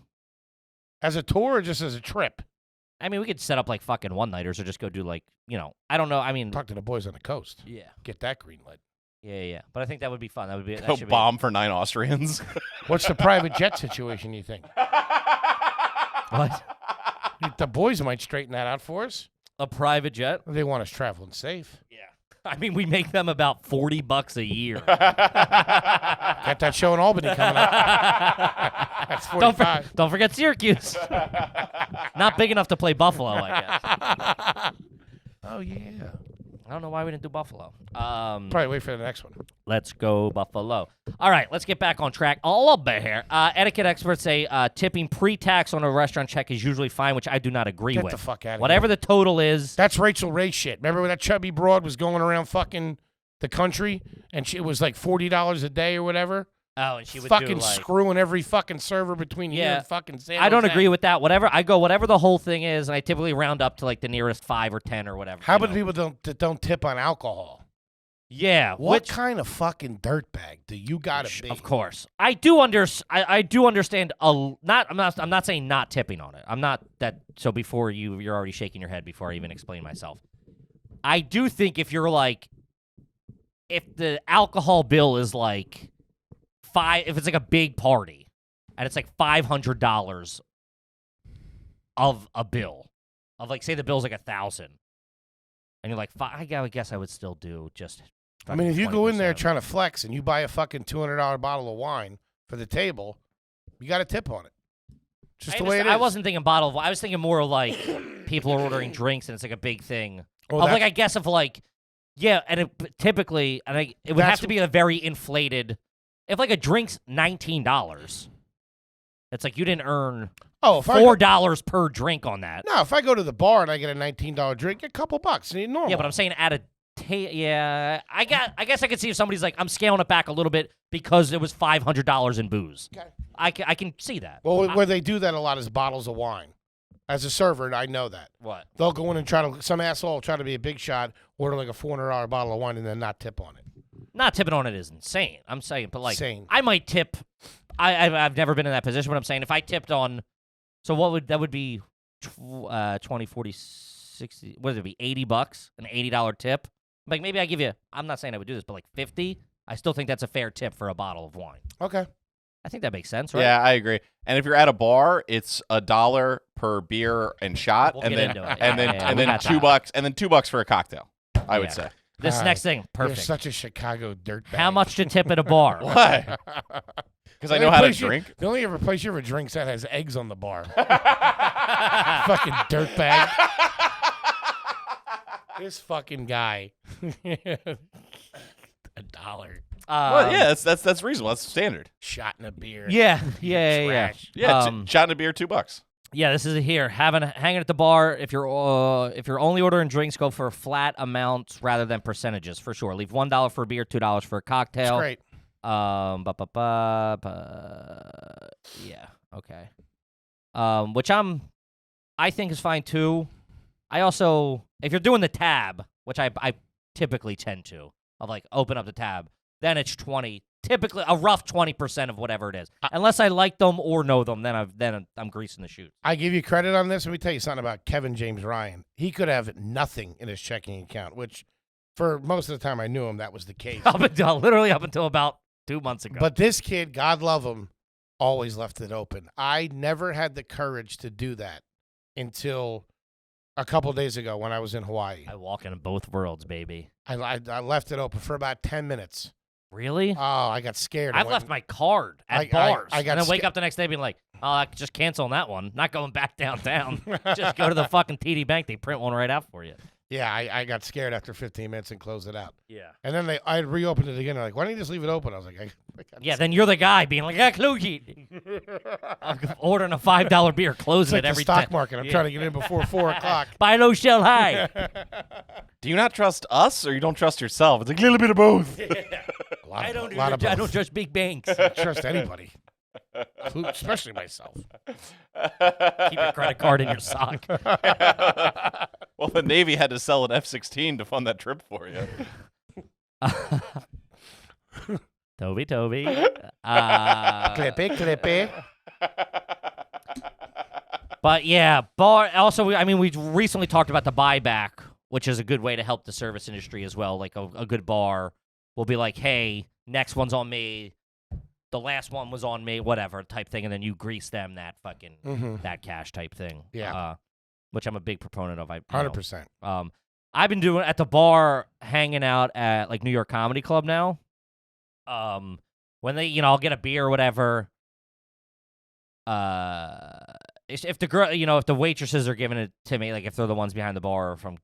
As a tour or just as a trip? I mean, we could set up like fucking one nighters or just go do like I don't know. I mean, Talk to the boys on the coast. yeah, Get that green lit. yeah. But I think that would be fun. That would be. Go That should bomb for 9 Austrians. What's the private jet situation, you think? Be, what? The boys might straighten that out for us. A private jet? They want us traveling safe. Yeah. I mean, we make them about $40 a year. Got that show in Albany coming up. That's 45. Don't forget Syracuse. Not big enough to play Buffalo, I guess. Oh, yeah. I don't know why we didn't do Buffalo. Probably wait for the next one. Let's go Buffalo. All right, let's get back on track a little bit here. Etiquette experts say tipping pre-tax on a restaurant check is usually fine, which I do not agree Get with. the fuck out of Whatever here. the total is. That's Rachel Ray shit. Remember when that chubby broad was going around fucking the country and it was like $40 a day or whatever? Oh, and she would fucking do like, screwing every fucking server between here and fucking San I don't Jose. agree with that. Whatever the whole thing is, and I typically round up to like the nearest 5 or 10 or whatever. How about people that don't tip on alcohol? Yeah, What kind of fucking dirtbag do you gotta be? Of course, I do understand. I'm not saying not tipping on it. I'm not that. So before you're already shaking your head before I even explain myself. I do think if you're like, if the alcohol bill is like if it's like a big party, and it's like $500 of a bill, of like say the bill's like $1,000, and you're like, I guess I would still do just. I mean, if you go in there 20%. trying to flex and you buy a fucking $200 bottle of wine for the table, you got to tip on it. Just the way it is. I wasn't thinking bottle of wine. I was thinking more of like people are ordering drinks and it's like a big thing. Well, Of like, I guess if like, yeah, and typically, I think it would have That's to be a very inflated. If like a drink's $19, it's like you didn't earn if I $4 per drink on that. No, if I go to the bar and I get a $19 drink, a couple bucks, normal. Yeah, but I'm saying at a I guess I could see if somebody's like, I'm scaling it back a little bit because it was $500 in booze. Okay. I can see that. Well, where they do that a lot is bottles of wine. As a server, I know that. What? They'll go in and some asshole will try to be a big shot, order like a $400 bottle of wine, and then not tip on it. Not tipping on it is insane. I'm saying, but like, Insane. I might tip. I've never been in that position, but I'm saying if I tipped on, so that would be 20, 40, 60, what would it be, $80, an $80 tip? Like maybe I give you, I'm not saying I would do this, but like 50, I still think that's a fair tip for a bottle of wine. Okay. I think that makes sense, right? Yeah, I agree. And if you're at a bar, it's $1 per beer and shot, We'll and get then into it. and Yeah, then yeah, and we then got $2 and then $2 for a cocktail. I would Yeah. say. This All next right. thing, You're perfect. such a Chicago dirtbag. How much to tip at a bar? What? Because I know how to drink. The only place you ever drinks that has eggs on the bar. Fucking dirtbag. This fucking guy. $1. Well, yeah, that's reasonable. That's standard. Shot in a beer. Yeah. Trash. Yeah, shot in a beer, $2. Yeah, this is it here. Hanging at the bar. If you're only ordering drinks, go for flat amounts rather than percentages for sure. Leave $1 for a beer, $2 for a cocktail. That's great. Yeah. Okay. Which I think is fine too. I also, if you're doing the tab, which I typically tend to, of like open up the tab, then it's 20. Typically, a rough 20% of whatever it is. Unless I like them or know them, then I'm greasing the chutes. I give you credit on this. Let me tell you something about Kevin James Ryan. He could have nothing in his checking account, which for most of the time I knew him, that was the case. Literally up until about 2 months ago. But this kid, God love him, always left it open. I never had the courage to do that until a couple days ago when I was in Hawaii. I walk in both worlds, baby. I left it open for about 10 minutes. Really? Oh, I got scared. I've left my card at bars. I got and then wake up the next day being like, oh, I could just cancel on that one. Not going back downtown. Just go to the fucking TD Bank. They print one right out for you. Yeah, I got scared after 15 minutes and closed it out. Yeah. And then I reopened it again. They're like, why don't you just leave it open? I was like, Yeah, then you're the guy being like, I'm ordering a $5 beer, it's closing like it every the stock time. market. I'm trying to get in before 4 o'clock. Buy low, sell high. Do you not trust us, or you don't trust yourself? It's like a little bit of both. I don't both. trust big banks. I don't trust anybody, especially myself. Keep your credit card in your sock. Well, the Navy had to sell an F-16 to fund that trip for you. Toby. Clippy. But yeah, bar. Also, we recently talked about the buyback, which is a good way to help the service industry as well. Like a good bar will be like, hey, next one's on me. The last one was on me, whatever type thing, and then you grease them that fucking that cash type thing. Yeah. Which I'm a big proponent of. 100%. I've been doing at the bar, hanging out at like New York Comedy Club now. When they, I'll get a beer or whatever. If the girl, if the waitresses are giving it to me, like if they're the ones behind the bar or from,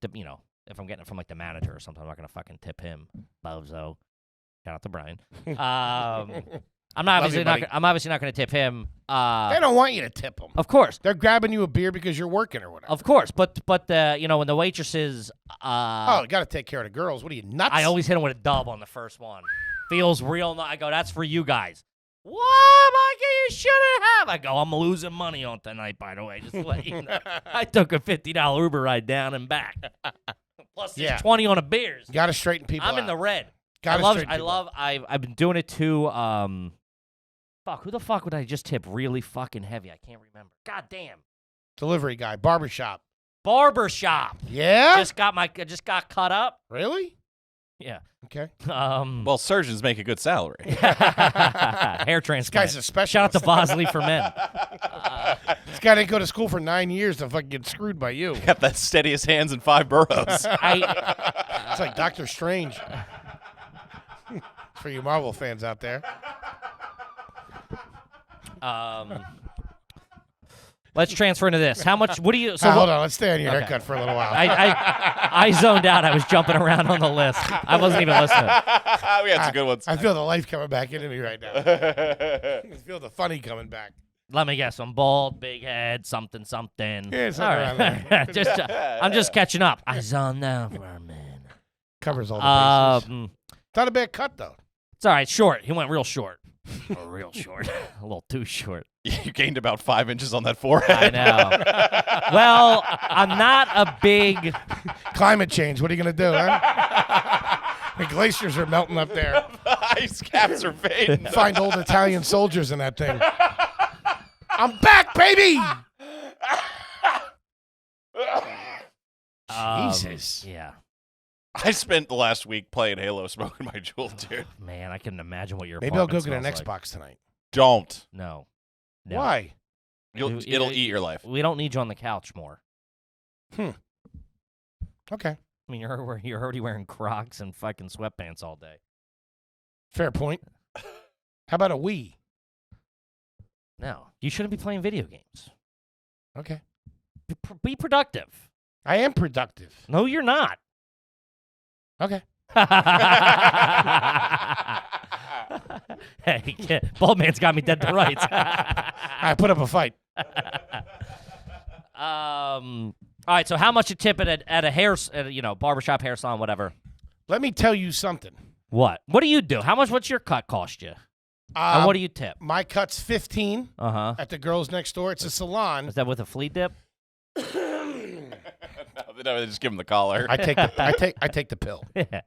if I'm getting it from like the manager or something, I'm not gonna fucking tip him. Bozo. Shout out to Brian. I'm obviously not going to tip him. They don't want you to tip them. Of course, They're grabbing you a beer because you're working or whatever. of course. But the when the waitresses, Oh, you got to take care of the girls. What are you, nuts? I always hit them with a dub on the first one. Feels real. I go, that's for you guys. What, Mikey? You shouldn't have. I go, I'm losing money on tonight, by the way. Just to let you know. I took a $50 Uber ride down and back. Plus, there's 20 on a beers. Got to straighten people out. I'm in the red. I've been doing it too. Who the fuck would I just tip really fucking heavy? I can't remember. God damn. Delivery guy, barbershop. Yeah? Just got cut up. Really? Yeah. Okay. Well, surgeons make a good salary. Hair transplant. This guy's a specialist. Shout out to Bosley for men. This guy didn't go to school for 9 years to fucking get screwed by you. Got the steadiest hands in 5 boroughs. It's like Doctor Strange. For you Marvel fans out there. Let's transfer into this. How much? What do you? So hold on. Let's stay on your haircut for a little while. I zoned out. I was jumping around on the list. I wasn't even listening. We had some good ones. I feel the life coming back into me right now. I feel the funny coming back. Let me guess. I'm bald, big head, something. Yeah, something all around there. I'm just catching up. I zoned out for a minute. Covers all the bases. It's not a bad cut though. It's all right. Short. He went real short. Real short. A little too short. You gained about 5 inches on that forehead. I know. Well, I'm not a big... Climate change. What are you going to do, huh? The glaciers are melting up there. Ice caps are fading. Find old Italian soldiers in that thing. I'm back, baby! Jesus. Yeah. I spent the last week playing Halo, smoking my Juul, dude. Man, I can imagine what your Maybe I'll go apartment get an smells like. Xbox tonight. Don't. No. Why? It'll eat your life. We don't need you on the couch more. Okay. I mean, you're already wearing Crocs and fucking sweatpants all day. Fair point. How about a Wii? No. You shouldn't be playing video games. Okay. Be productive. I am productive. No, you're not. Okay. Hey, bald man's got me dead to rights. I put up a fight. All right. So, how much you tip it at a barbershop, hair salon, whatever? Let me tell you something. What? What do you do? What's your cut cost you? And what do you tip? My cut's $15 at the girls next door. It's a salon. Is that with a flea dip? No, they just give him the collar. I take the pill. Yeah.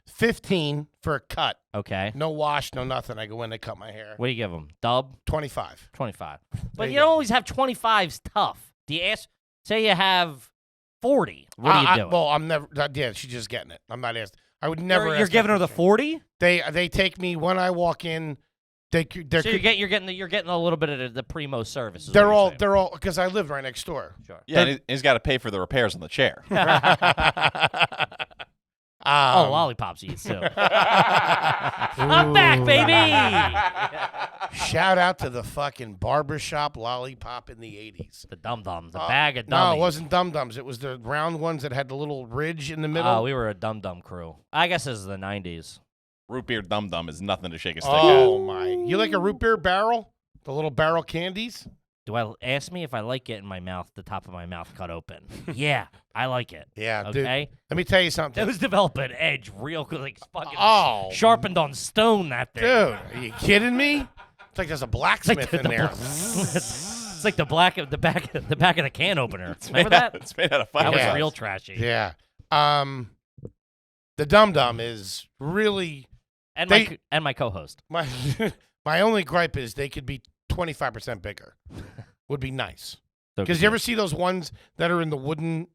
15 for a cut. Okay. No wash, no nothing. I go in, they cut my hair. What do you give them? Dub? 25. 25. But you don't always have 25s tough. Do you ask? Say you have 40. What do you do? Well, I'm never. Yeah, she's just getting it. I'm not asking. I would never. You're giving her the 40? They take me when I walk in. So you're getting a little bit of the primo services. They're all because I live right next door. Sure. Yeah, and he's got to pay for the repairs on the chair. Lollipops eats too. I'm back, baby. Shout out to the fucking barbershop lollipop in the 80s. The dum-dums, the bag of dummies. No, it wasn't dum-dums. It was the round ones that had the little ridge in the middle. Oh, we were a dum-dum crew. I guess this is the 90s. Root beer dum dum is nothing to shake a stick at. My! You like a root beer barrel? The little barrel candies? Do I ask me if I like it in my mouth, the top of my mouth cut open? Yeah, I like it. Yeah, okay. Dude, let me tell you something. Those develop an edge real quick, like fucking sharpened on stone. That thing, dude. Are you kidding me? It's like there's a blacksmith in there. It's like the back of the can opener. Remember that? It's made out of fire. That was real trashy. Yeah. The dum dum is really. And my co-host. My only gripe is they could be 25% bigger. Would be nice. Because you ever see those ones that are in the wooden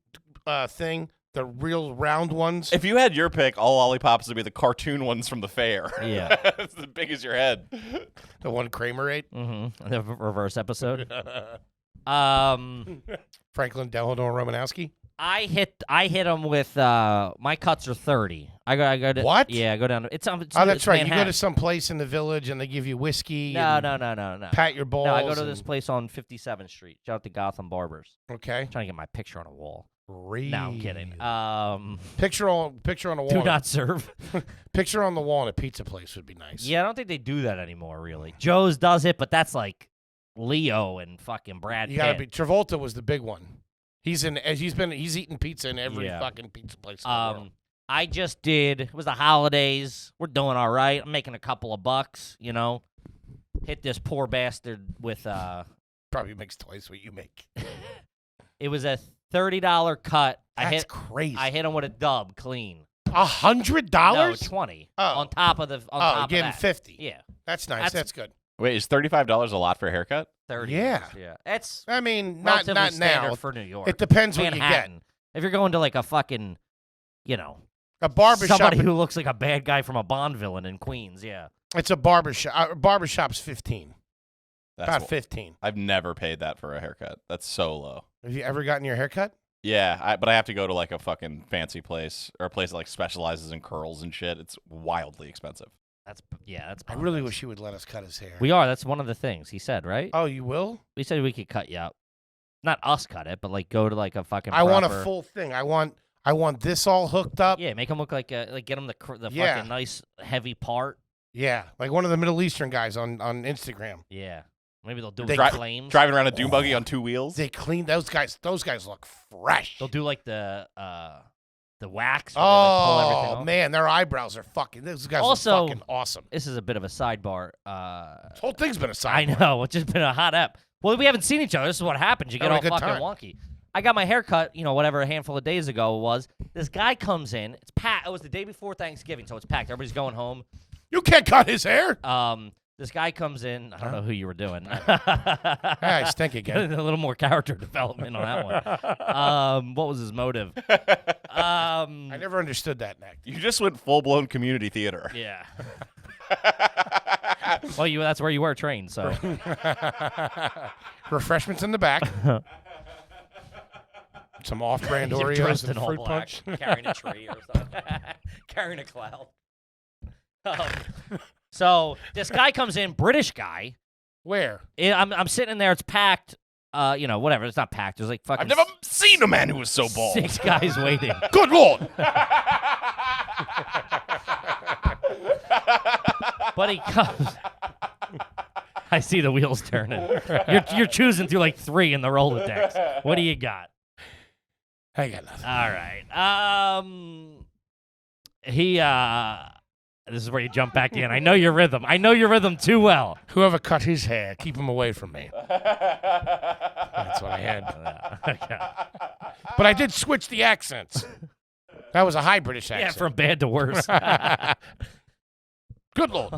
thing? The real round ones? If you had your pick, all lollipops would be the cartoon ones from the fair. Yeah. It's as big as your head. The one Kramer ate? Mm-hmm. The reverse episode. Franklin Delano Romanowski? I hit him with my cuts are 30. I go to what? Yeah, I go down. It's that's it's right. Manhattan. You go to some place in the village and they give you whiskey. No. Pat your balls. No, I go to this place on 57th Street. Shout out to Gotham Barbers. Okay. I'm trying to get my picture on a wall. Really? No, I'm kidding. Picture on the wall. Do not serve. Picture on the wall in a pizza place would be nice. Yeah, I don't think they do that anymore, really. Joe's does it, but that's like Leo and fucking Brad You gotta Pitt. be. Travolta was the big one. He's eating pizza in every Yeah. fucking pizza place in the world. I just did. It was the holidays. We're doing all right. I'm making a couple of bucks, you know. Hit this poor bastard with Probably makes twice what you make. it was a $30 cut. That's crazy. I hit him with a dub clean. $100? No, 20. Oh. On top of the Oh, top you of gave him that. 50. Yeah. That's nice. That's good. Wait, is $35 a lot for a haircut? 30. Yeah. Yeah. It's I mean, not relatively standard now. for New York. It depends what you get. Manhattan. If you're going to like a fucking, you know, A barbershop. somebody who looks like a bad guy from a Bond villain in Queens, yeah. It's a barbershop. Barbershop's 15. That's About what- 15. I've never paid that for a haircut. That's so low. Have you ever gotten your hair cut? Yeah, but I have to go to like a fucking fancy place or a place that like specializes in curls and shit. It's wildly expensive. That's I really wish he would let us cut his hair. We are. That's one of the things he said, right? Oh, you will? We said we could cut you up. Not us cut it, but like go to like a fucking. I want a proper- full thing. I want this all hooked up. Yeah, make him look like get him the Yeah. fucking nice heavy part. Yeah, like one of the Middle Eastern guys on Instagram. Yeah, maybe they'll do They it with dri- flames. Driving around a dune buggy on two wheels. They clean those guys. Those guys look fresh. They'll do like the wax. where they, like, pull everything Oh off. man, their eyebrows are fucking. Those guys Also- look fucking awesome. This is a bit of a sidebar. This whole thing's been a I side. know it's just been a hot ep. Well, we haven't seen each other. This is what happens. You get Having all a good fucking time. wonky. I got my hair cut, whatever, a handful of days ago it was. This guy comes in. It's packed. It was the day before Thanksgiving, so it's packed. Everybody's going home. You can't cut his hair. This guy comes in. I don't know who you were doing. Hey, I stink again. A little more character development on that one. What was his motive? I never understood that, Nick. You just went full blown community theater. Yeah. Well, that's where you were trained, so. Refreshments in the back. Some off-brand You're Oreos dressed and in all fruit black, punch. carrying a tree or something, carrying a cloud. So this guy comes in, British guy. Where? I'm sitting in there. It's packed. Whatever. It's not packed. There's like fucking. I've never seen a man who was so bald. 6 guys waiting. Good Lord. But he comes. I see the wheels turning. You're choosing through like 3 in the Rolodex. What do you got? I got nothing. All right. This is where you jump back in. I know your rhythm. I know your rhythm too well. Whoever cut his hair, keep him away from me. That's what I had. Okay. But I did switch the accents. That was a high British Yeah, accent. from bad to worse. Good Lord.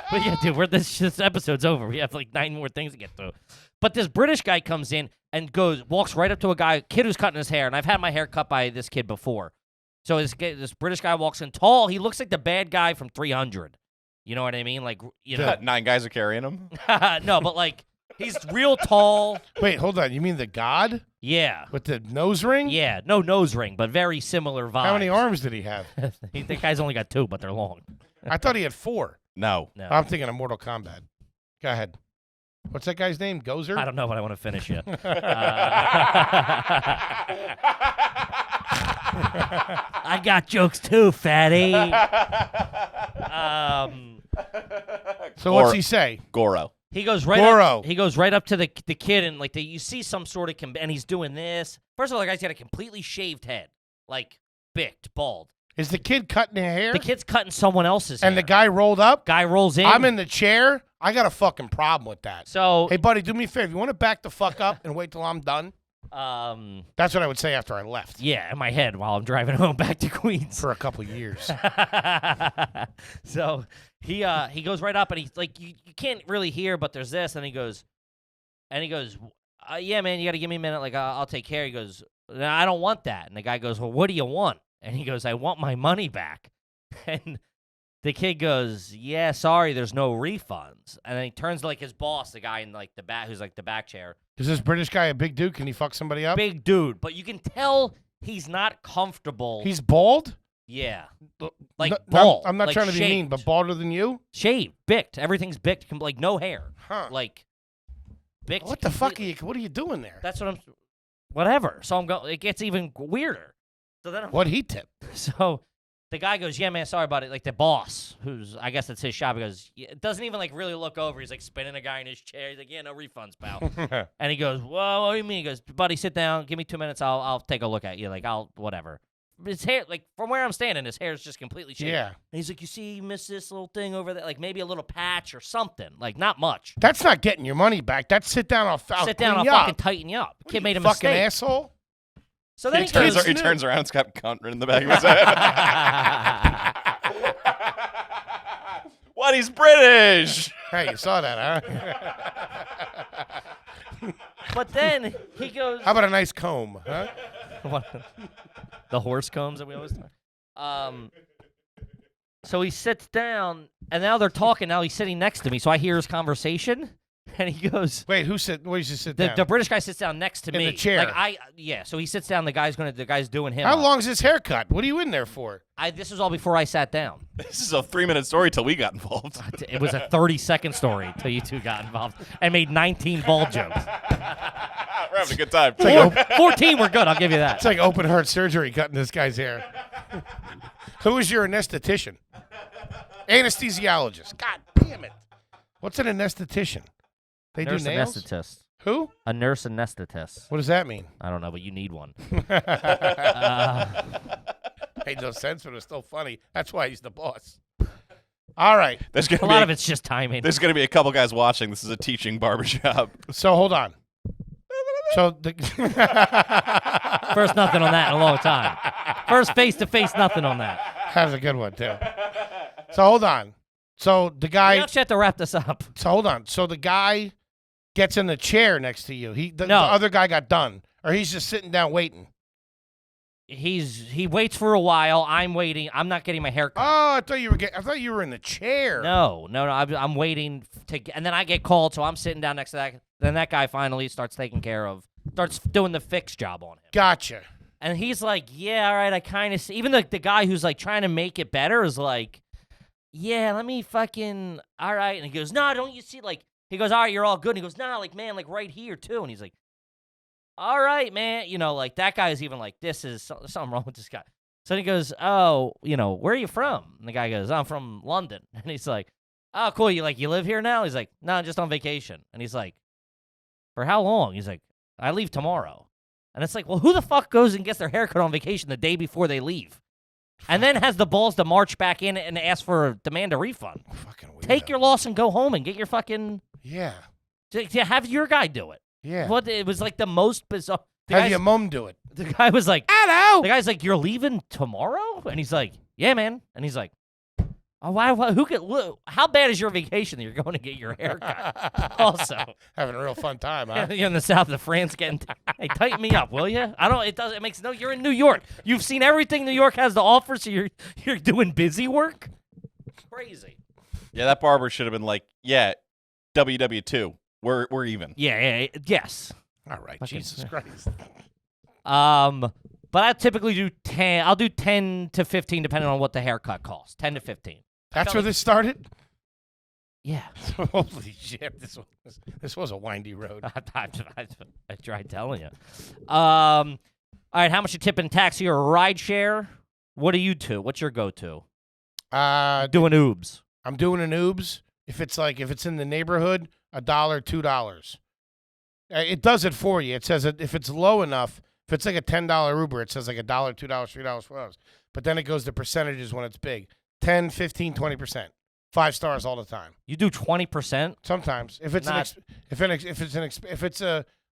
But yeah, dude, this episode's over. We have like 9 more things to get through. But this British guy comes in and walks right up to a kid who's cutting his hair, and I've had my hair cut by this kid before. So this British guy walks in tall. He looks like the bad guy from 300. You know what I mean? Like, 9 guys are carrying him. No, but like he's real tall. Wait, hold on. You mean the god Yeah. with the nose ring? Yeah, no nose ring, but very similar vibes. How many arms did he have? The guy's only got 2, but they're long. I thought he had 4. No. No. I'm thinking of Mortal Kombat. Go ahead. What's that guy's name? Gozer? I don't know, but I want to finish you. I got jokes too, fatty. So what's he say? Goro. He goes right Goro. up. He goes right up to the kid, and like you see some sort of and he's doing this. First of all, the guy's got a completely shaved head, like bicked, bald. Is the kid cutting hair? The kid's cutting someone else's and hair. the guy rolled up? Guy rolls in. I'm in the chair. I got a fucking problem with that. So, Hey, buddy, do me a favor. You want to back the fuck up and wait till I'm done? That's what I would say after I left yeah, in my head while I'm driving home back to Queens. for a couple years. So he goes right up and he's like, you can't really hear, but there's this, and he goes, yeah, man, you got to give me a minute. Like I'll take care. He goes, no, I don't want that. And the guy goes, well, what do you want? And he goes, I want my money back. And the kid goes, yeah, sorry, there's no refunds. And then he turns to like his boss, the guy in like the back, who's like the back chair. Is this British guy a big dude? Can he fuck somebody up? Big dude, but you can tell he's not comfortable. He's bald? Yeah. Like No, bald. I'm not like trying to be mean, shaved. but balder than you? Shaved, bicked. Everything's bicked, like no hair. Huh. Like bitch. What the fuck are completely. you? What are you doing there? That's what I'm. Whatever. So I'm going. It gets even weirder. So then, What he tip? so the guy goes, "Yeah, man, sorry about it." Like the boss, who's I guess it's his shop, he goes, doesn't even like really look over. He's like spinning a guy in his chair. He's like, "Yeah, no refunds, pal." And he goes, "Whoa, what do you mean?" He goes, "Buddy, sit down. Give me 2 minutes. I'll take a look at you. Like I'll whatever." His hair, like from where I'm standing, his hair's just completely shaved. Yeah. And he's like, "You see, you missed this little thing over there. Like maybe a little patch or something. Like not much. That's not getting your money back. That's sit down. I'll Sit down. I'll clean you fucking up. tighten you up." What Kid are made you, a fucking mistake. asshole. So then He he turns goes, He turns around, it's got cunt in the back of his head. What? He's British. Hey, you saw that, huh? but then he goes, How about a nice comb, huh? the horse combs that we always talk. So he sits down, and now they're talking. Now he's sitting next to me, so I hear his conversation, and he goes, Wait, who's you sit the, down? the British guy sits down next to In me. the chair. Like so he sits down. The guy's doing him. How up. long's his haircut? What are you in there for? This was all before I sat down. This is a 3-minute story till we got involved. It was a 30-second story till you two got involved and made 19 ball jokes. We're having a good time. 14 were good. I'll give you that. It's like open heart surgery cutting this guy's hair. Who is your anesthetician? Anesthesiologist. God damn it. What's an anesthetician? They Nurse do nails? anesthetist. Who? A nurse anesthetist. What does that mean? I don't know, but you need one. Made no sense, but it was still funny. That's why he's the boss. All right. There's gonna A be lot of it's just timing. There's going to be a couple guys watching. This is a teaching barbershop. So hold on. So the First nothing on that in a long time. First face-to-face nothing on that. That was a good one too. So hold on. So the We guy. actually have to wrap this up. So hold on. So the guy gets in the chair next to you. The No. other guy got done, or he's just sitting down waiting. He waits for a while. I'm waiting. I'm not getting my hair cut. Oh, I thought you were in the chair. No. I'm waiting and then I get called, so I'm sitting down next to that. Then that guy finally starts doing the fix job on him. Gotcha. And he's like, "Yeah, all right, I kind of see." Even the guy who's like trying to make it better is like, "Yeah, let me fucking, all right." And he goes, "No, don't you see?" Like, he goes, "All right, you're all good." And he goes, "No, like, man, like right here too." And he's like, "All right, man." You know, like that guy is even like, "This is something wrong with this guy." So he goes, "Oh, where are you from?" And the guy goes, "I'm from London." And he's like, "Oh, cool. You live here now?" He's like, "No, just on vacation." And he's like, "For how long?" He's like, "I leave tomorrow." And it's like, well, who the fuck goes and gets their haircut on vacation the day before they leave? And then has the balls to march back in and ask demand a refund. Fucking weirdo. Take your loss and go home and get your fucking... Yeah. Have your guy do it. Yeah. What? It was like the most bizarre... Have your mom do it. The guy was like... Hello. The guy's like, "You're leaving tomorrow?" And he's like, "Yeah, man." And he's like, "Oh, why? Who could? How bad is your vacation that you're going to get your hair cut?" Also, Having a real fun time, huh? you're in the south of France getting. Hey, tighten me up, will you? I don't. It does. It makes no. You're in New York. You've seen everything New York has to offer, so you're doing busy work. Crazy. Yeah, that barber should have been like, yeah, WW2. We're even. Yeah. Yes. All right. Fucking- Jesus Christ. But I typically do 10. I'll do 10 to 15 depending on what the haircut costs. 10 to 15. That's felt where like- this started? Yeah. Holy shit. This was a windy road. I tried telling you. All right, how much you tip in taxi or ride share? What are you two? What's your go-to? Doing oobs. I'm doing an oobs. If it's in the neighborhood, $1, $2. It does it for you. It says that if it's low enough, if it's like a $10 Uber, it says like $1, $2, $3, $4. But then it goes to percentages when it's big. 10, 15, 20%. 5 stars all the time. You do 20%? Sometimes. If it's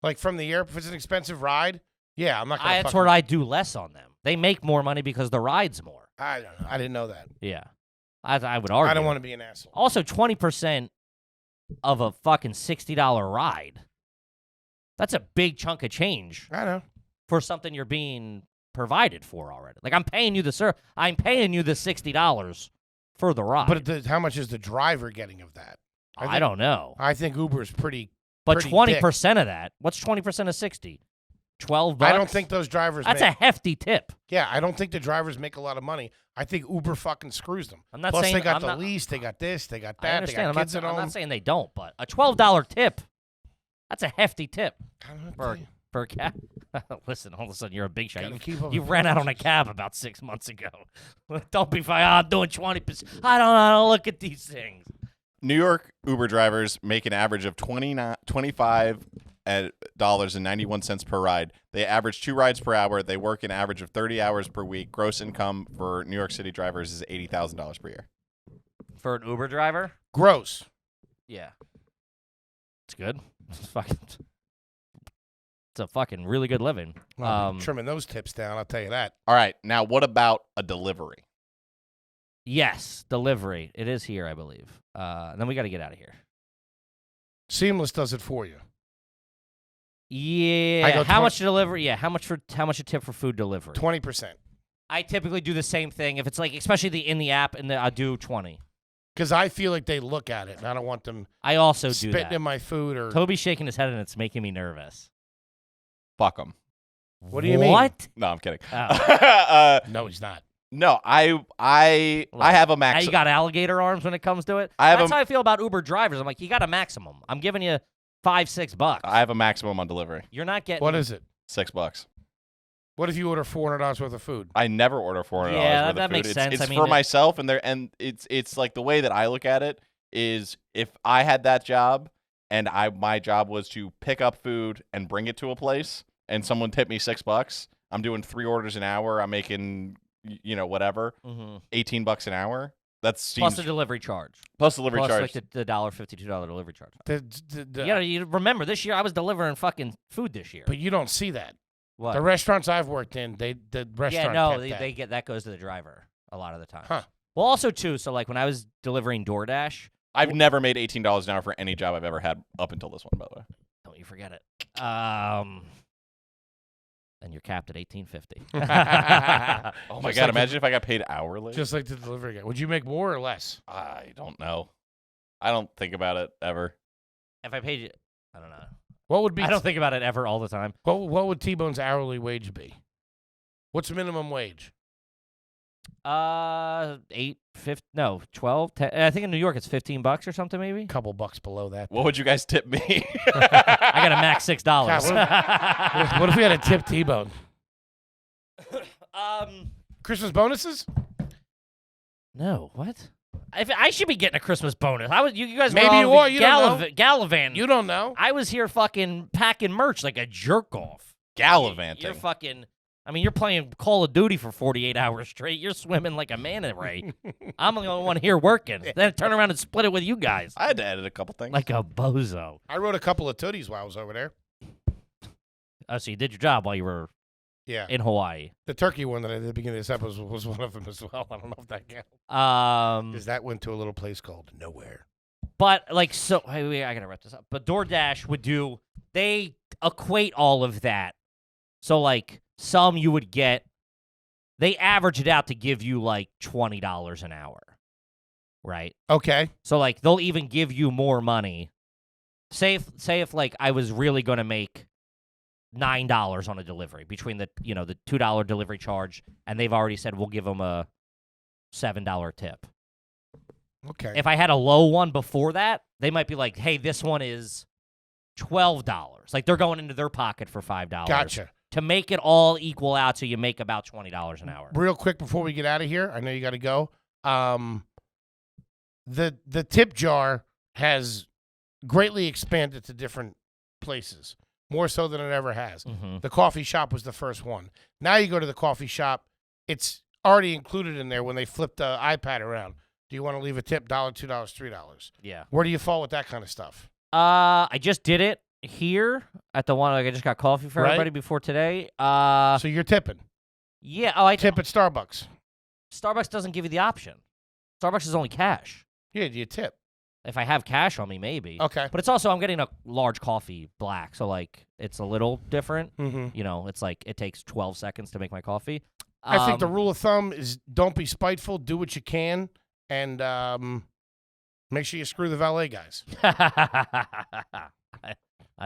like from the air, if it's an expensive ride, yeah, I'm not going to That's where I do less on them. They make more money because the ride's more. I don't know. I didn't know that. Yeah. I would argue. I don't want to be an asshole. Also, 20% of a fucking $60 ride. That's a big chunk of change I know. for something you're being provided for already. Like, I'm paying you the $60 for the ride. But how much is the driver getting of that? I don't know. I think Uber is pretty. But pretty 20% of that, what's 20% of 60? $12? I don't think those drivers. That's a hefty tip. Yeah, I don't think the drivers make a lot of money. I think Uber fucking screws them. I'm not Plus, saying they got I'm the not- lease, they got this, they got I that, they understand. got kids at I'm home. not saying they don't, but a $12 tip, That's a hefty tip I don't know what to for tell you. for a cab. Listen, all of a sudden you're a big shot. Gotta keep up You with ran out on a promotions. cab about 6 months ago. Don't be fine. I'm doing 20%. I don't look at these things. New York Uber drivers make an average of $25.91 per ride. They average 2 rides per hour. They work an average of 30 hours per week. Gross income for New York City drivers is $80,000 per year. For an Uber driver? Gross. Yeah. It's good. It's a fucking really good living. Well, trimming those tips down, I'll tell you that. All right, now what about a delivery? Yes, delivery. It is here, I believe. And then we got to get out of here. Seamless does it for you. Yeah. I go How 20 much delivery? Yeah. How much a tip for food delivery? 20%. I typically do the same thing. If it's like, especially in the app, and I do 20. Because I feel like they look at it, and I don't want them I also do spitting that. in my food or. Toby's shaking his head, and it's making me nervous. Fuck them. What do you mean? What? No, I'm kidding. Oh. No, he's not. No, I have a Now max. you got alligator arms when it comes to it. I have That's a- how I feel about Uber drivers. I'm like, you got a maximum. I'm giving you $5-6. I have a maximum on delivery. You're not getting. What is it? $6. What if you order $400 worth of food? I never order $400 Yeah, worth of that food. makes sense. It's I mean, for myself, and it's like the way that I look at it is if I had that job and my job was to pick up food and bring it to a place, and someone tipped me $6, I'm doing 3 orders an hour. I'm making whatever, $18 an hour. That's Plus the delivery charge. plus delivery Plus charge. like the $1.52 delivery charge. The- You remember this year I was delivering fucking food this year. But you don't see that. What? The restaurants I've worked in, the restaurant. Yeah, no, kept that. they get that goes to the driver a lot of the time. Huh. Well, also too, so like when I was delivering DoorDash, I've never made $18 an hour for any job I've ever had up until this one, by the way. don't you forget it. And you're capped at $18.50. Oh my Just god! like Imagine if I got paid hourly. Just like the delivery guy. Would you make more or less? I don't know. I don't think about it ever. If I paid you, I don't know. What would be? I don't think about it ever all the time. What would T-Bone's hourly wage be? What's the minimum wage? 8.50, no, 12. 10, I think in New York it's $15 or something maybe. A couple bucks below that. What would you guys tip me? I got a max $6. God, what if we had a tip T-Bone? um, Christmas bonuses? no, what? I should be getting a Christmas bonus. You guys Maybe were you are, you don't know. gallivanting. You don't know. I was here fucking packing merch like a jerk off. Gallivanting. You're fucking. I mean, you're playing Call of Duty for 48 hours straight. You're swimming like a manta ray. I'm the only one here working. Then turn around and split it with you guys I had to edit a couple things. like a bozo. I wrote a couple of tooties while I was over there. Oh, so you did your job while you were Yeah. in Hawaii. The turkey one that I did at the beginning of this episode was one of them as well. I don't know if that counts. Because that went to a little place called Nowhere. But like, so wait, I gotta wrap this up. But DoorDash they equate all of that. So like, some you would get, they average it out to give you like $20 an hour, right? Okay. So like, they'll even give you more money. Say if like I was really gonna make $9 on a delivery between the the $2 delivery charge, and they've already said we'll give them a $7 tip. Okay. If I had a low one before that, they might be like, hey, this one is $12. Like they're going into their pocket for $5. Gotcha. To make it all equal out so you make about $20 an hour. Real quick before we get out of here, I know you got to go. The tip jar has greatly expanded to different places, more so than it ever has. Mm-hmm. The coffee shop was the first one. Now you go to the coffee shop, it's already included in there when they flip the iPad around. Do you want to leave a tip? $1, $2, $3. Yeah. Where do you fall with that kind of stuff? I just did it here at the one. Like I just got coffee for Right. everybody before today. So you're tipping. Yeah. Oh, I Tip at Starbucks. Starbucks doesn't give you the option. Starbucks is only cash. Yeah, do you tip? If I have cash on me, maybe. Okay. But it's also I'm getting a large coffee black, so like it's a little different. Mm-hmm. It's like it takes 12 seconds to make my coffee. I think the rule of thumb is don't be spiteful, do what you can, and make sure you screw the valet guys. I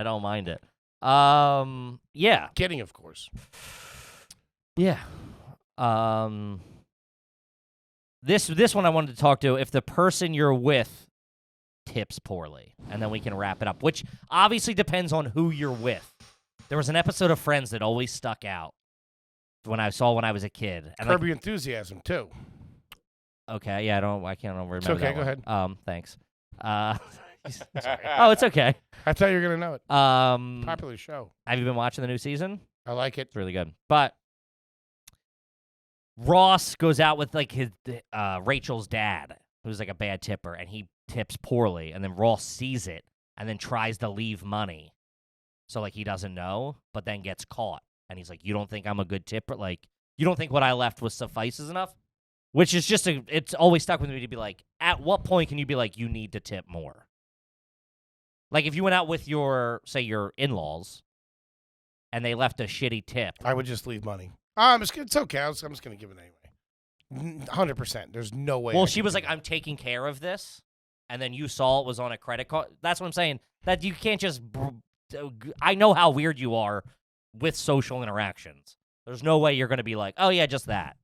don't mind it. Yeah. Kidding, of course. Yeah. This one I wanted to talk to. If the person you're with tips poorly, and then we can wrap it up, which obviously depends on who you're with. There was an episode of Friends that always stuck out when I was a kid. And Curb Your Enthusiasm, too. Okay, yeah, I can't remember It's okay, that go one. ahead. Thanks. Oh, it's okay. I thought you were going to know it. Popular show. Have you been watching the new season? I like it. It's really good. But Ross goes out with like his Rachel's dad, who's like a bad tipper, and he tips poorly, and then Ross sees it and then tries to leave money. So like he doesn't know, but then gets caught. And he's like, "You don't think I'm a good tipper? Like, you don't think what I left was suffices enough?" Which is just it's always stuck with me to be like, at what point can you be like, you need to tip more? Like if you went out with your in-laws and they left a shitty tip. I would just leave money. It's okay. I'm just going to give it anyway. 100%. There's no way. Well, she was like, "I'm taking care of this," and then you saw it was on a credit card. That's what I'm saying. That you can't just. I know how weird you are with social interactions. There's no way you're going to be like, "Oh yeah, just that."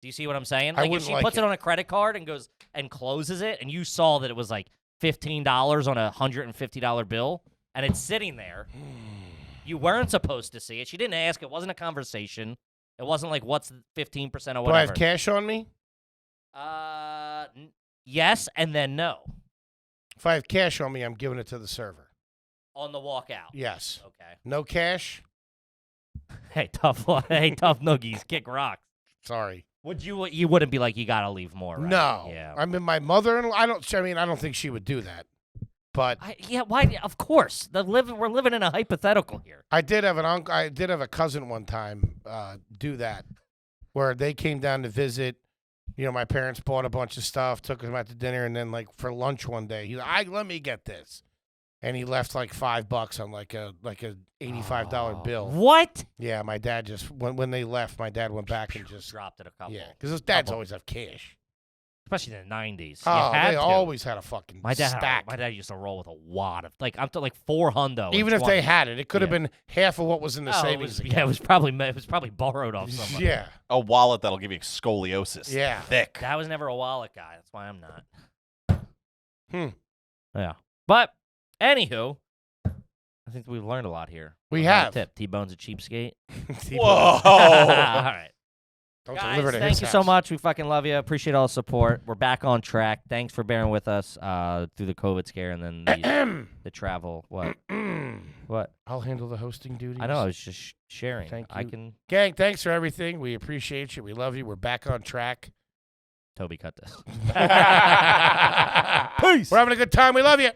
Do you see what I'm saying? Like if she puts it on a credit card and goes and closes it, and you saw that it was like $15 on a $150 bill, and it's sitting there. You weren't supposed to see it. She didn't ask. It wasn't a conversation. It wasn't like, what's 15% or whatever. Do I have cash on me? Yes, and then no. If I have cash on me, I'm giving it to the server. On the walkout. Yes. Okay. No cash? Hey, tough noogies, kick rocks. Sorry. You wouldn't be like, you gotta leave more, right? No. Yeah. I mean, my mother-in-law, I don't think she would do that. But why? Of course, we're living in a hypothetical here. I did have an uncle. I did have a cousin one time do that, where they came down to visit. You know, my parents bought a bunch of stuff, took them out to dinner, and then like for lunch one day, he's like, let me get this, and he left like $5 on like a $85 bill. What? Yeah, my dad just when they left, my dad went back and just dropped it a couple. Yeah, because his dads always have cash. Especially in the 90s. Oh, they always had a fucking stack. My dad used to roll with a wad of, like, I'm to like 4 hundo. Even if they had it, it could have been half of what was in the savings account. Yeah, it was probably borrowed off somebody. Yeah. A wallet that'll give you scoliosis. Yeah. Thick. That was never a wallet guy. That's why I'm not. Yeah. But, anywho, I think we've learned a lot here. We have. Tip. T-Bone's a cheapskate. Whoa. All right. Don't Guys, deliver to thank his you house. so much. We fucking love you. Appreciate all the support. We're back on track. Thanks for bearing with us through the COVID scare and then the travel. What? What? I'll handle the hosting duties. I know. I was just sharing. Thank you. I can. Gang, thanks for everything. We appreciate you. We love you. We're back on track. Toby, cut this. Peace. We're having a good time. We love you.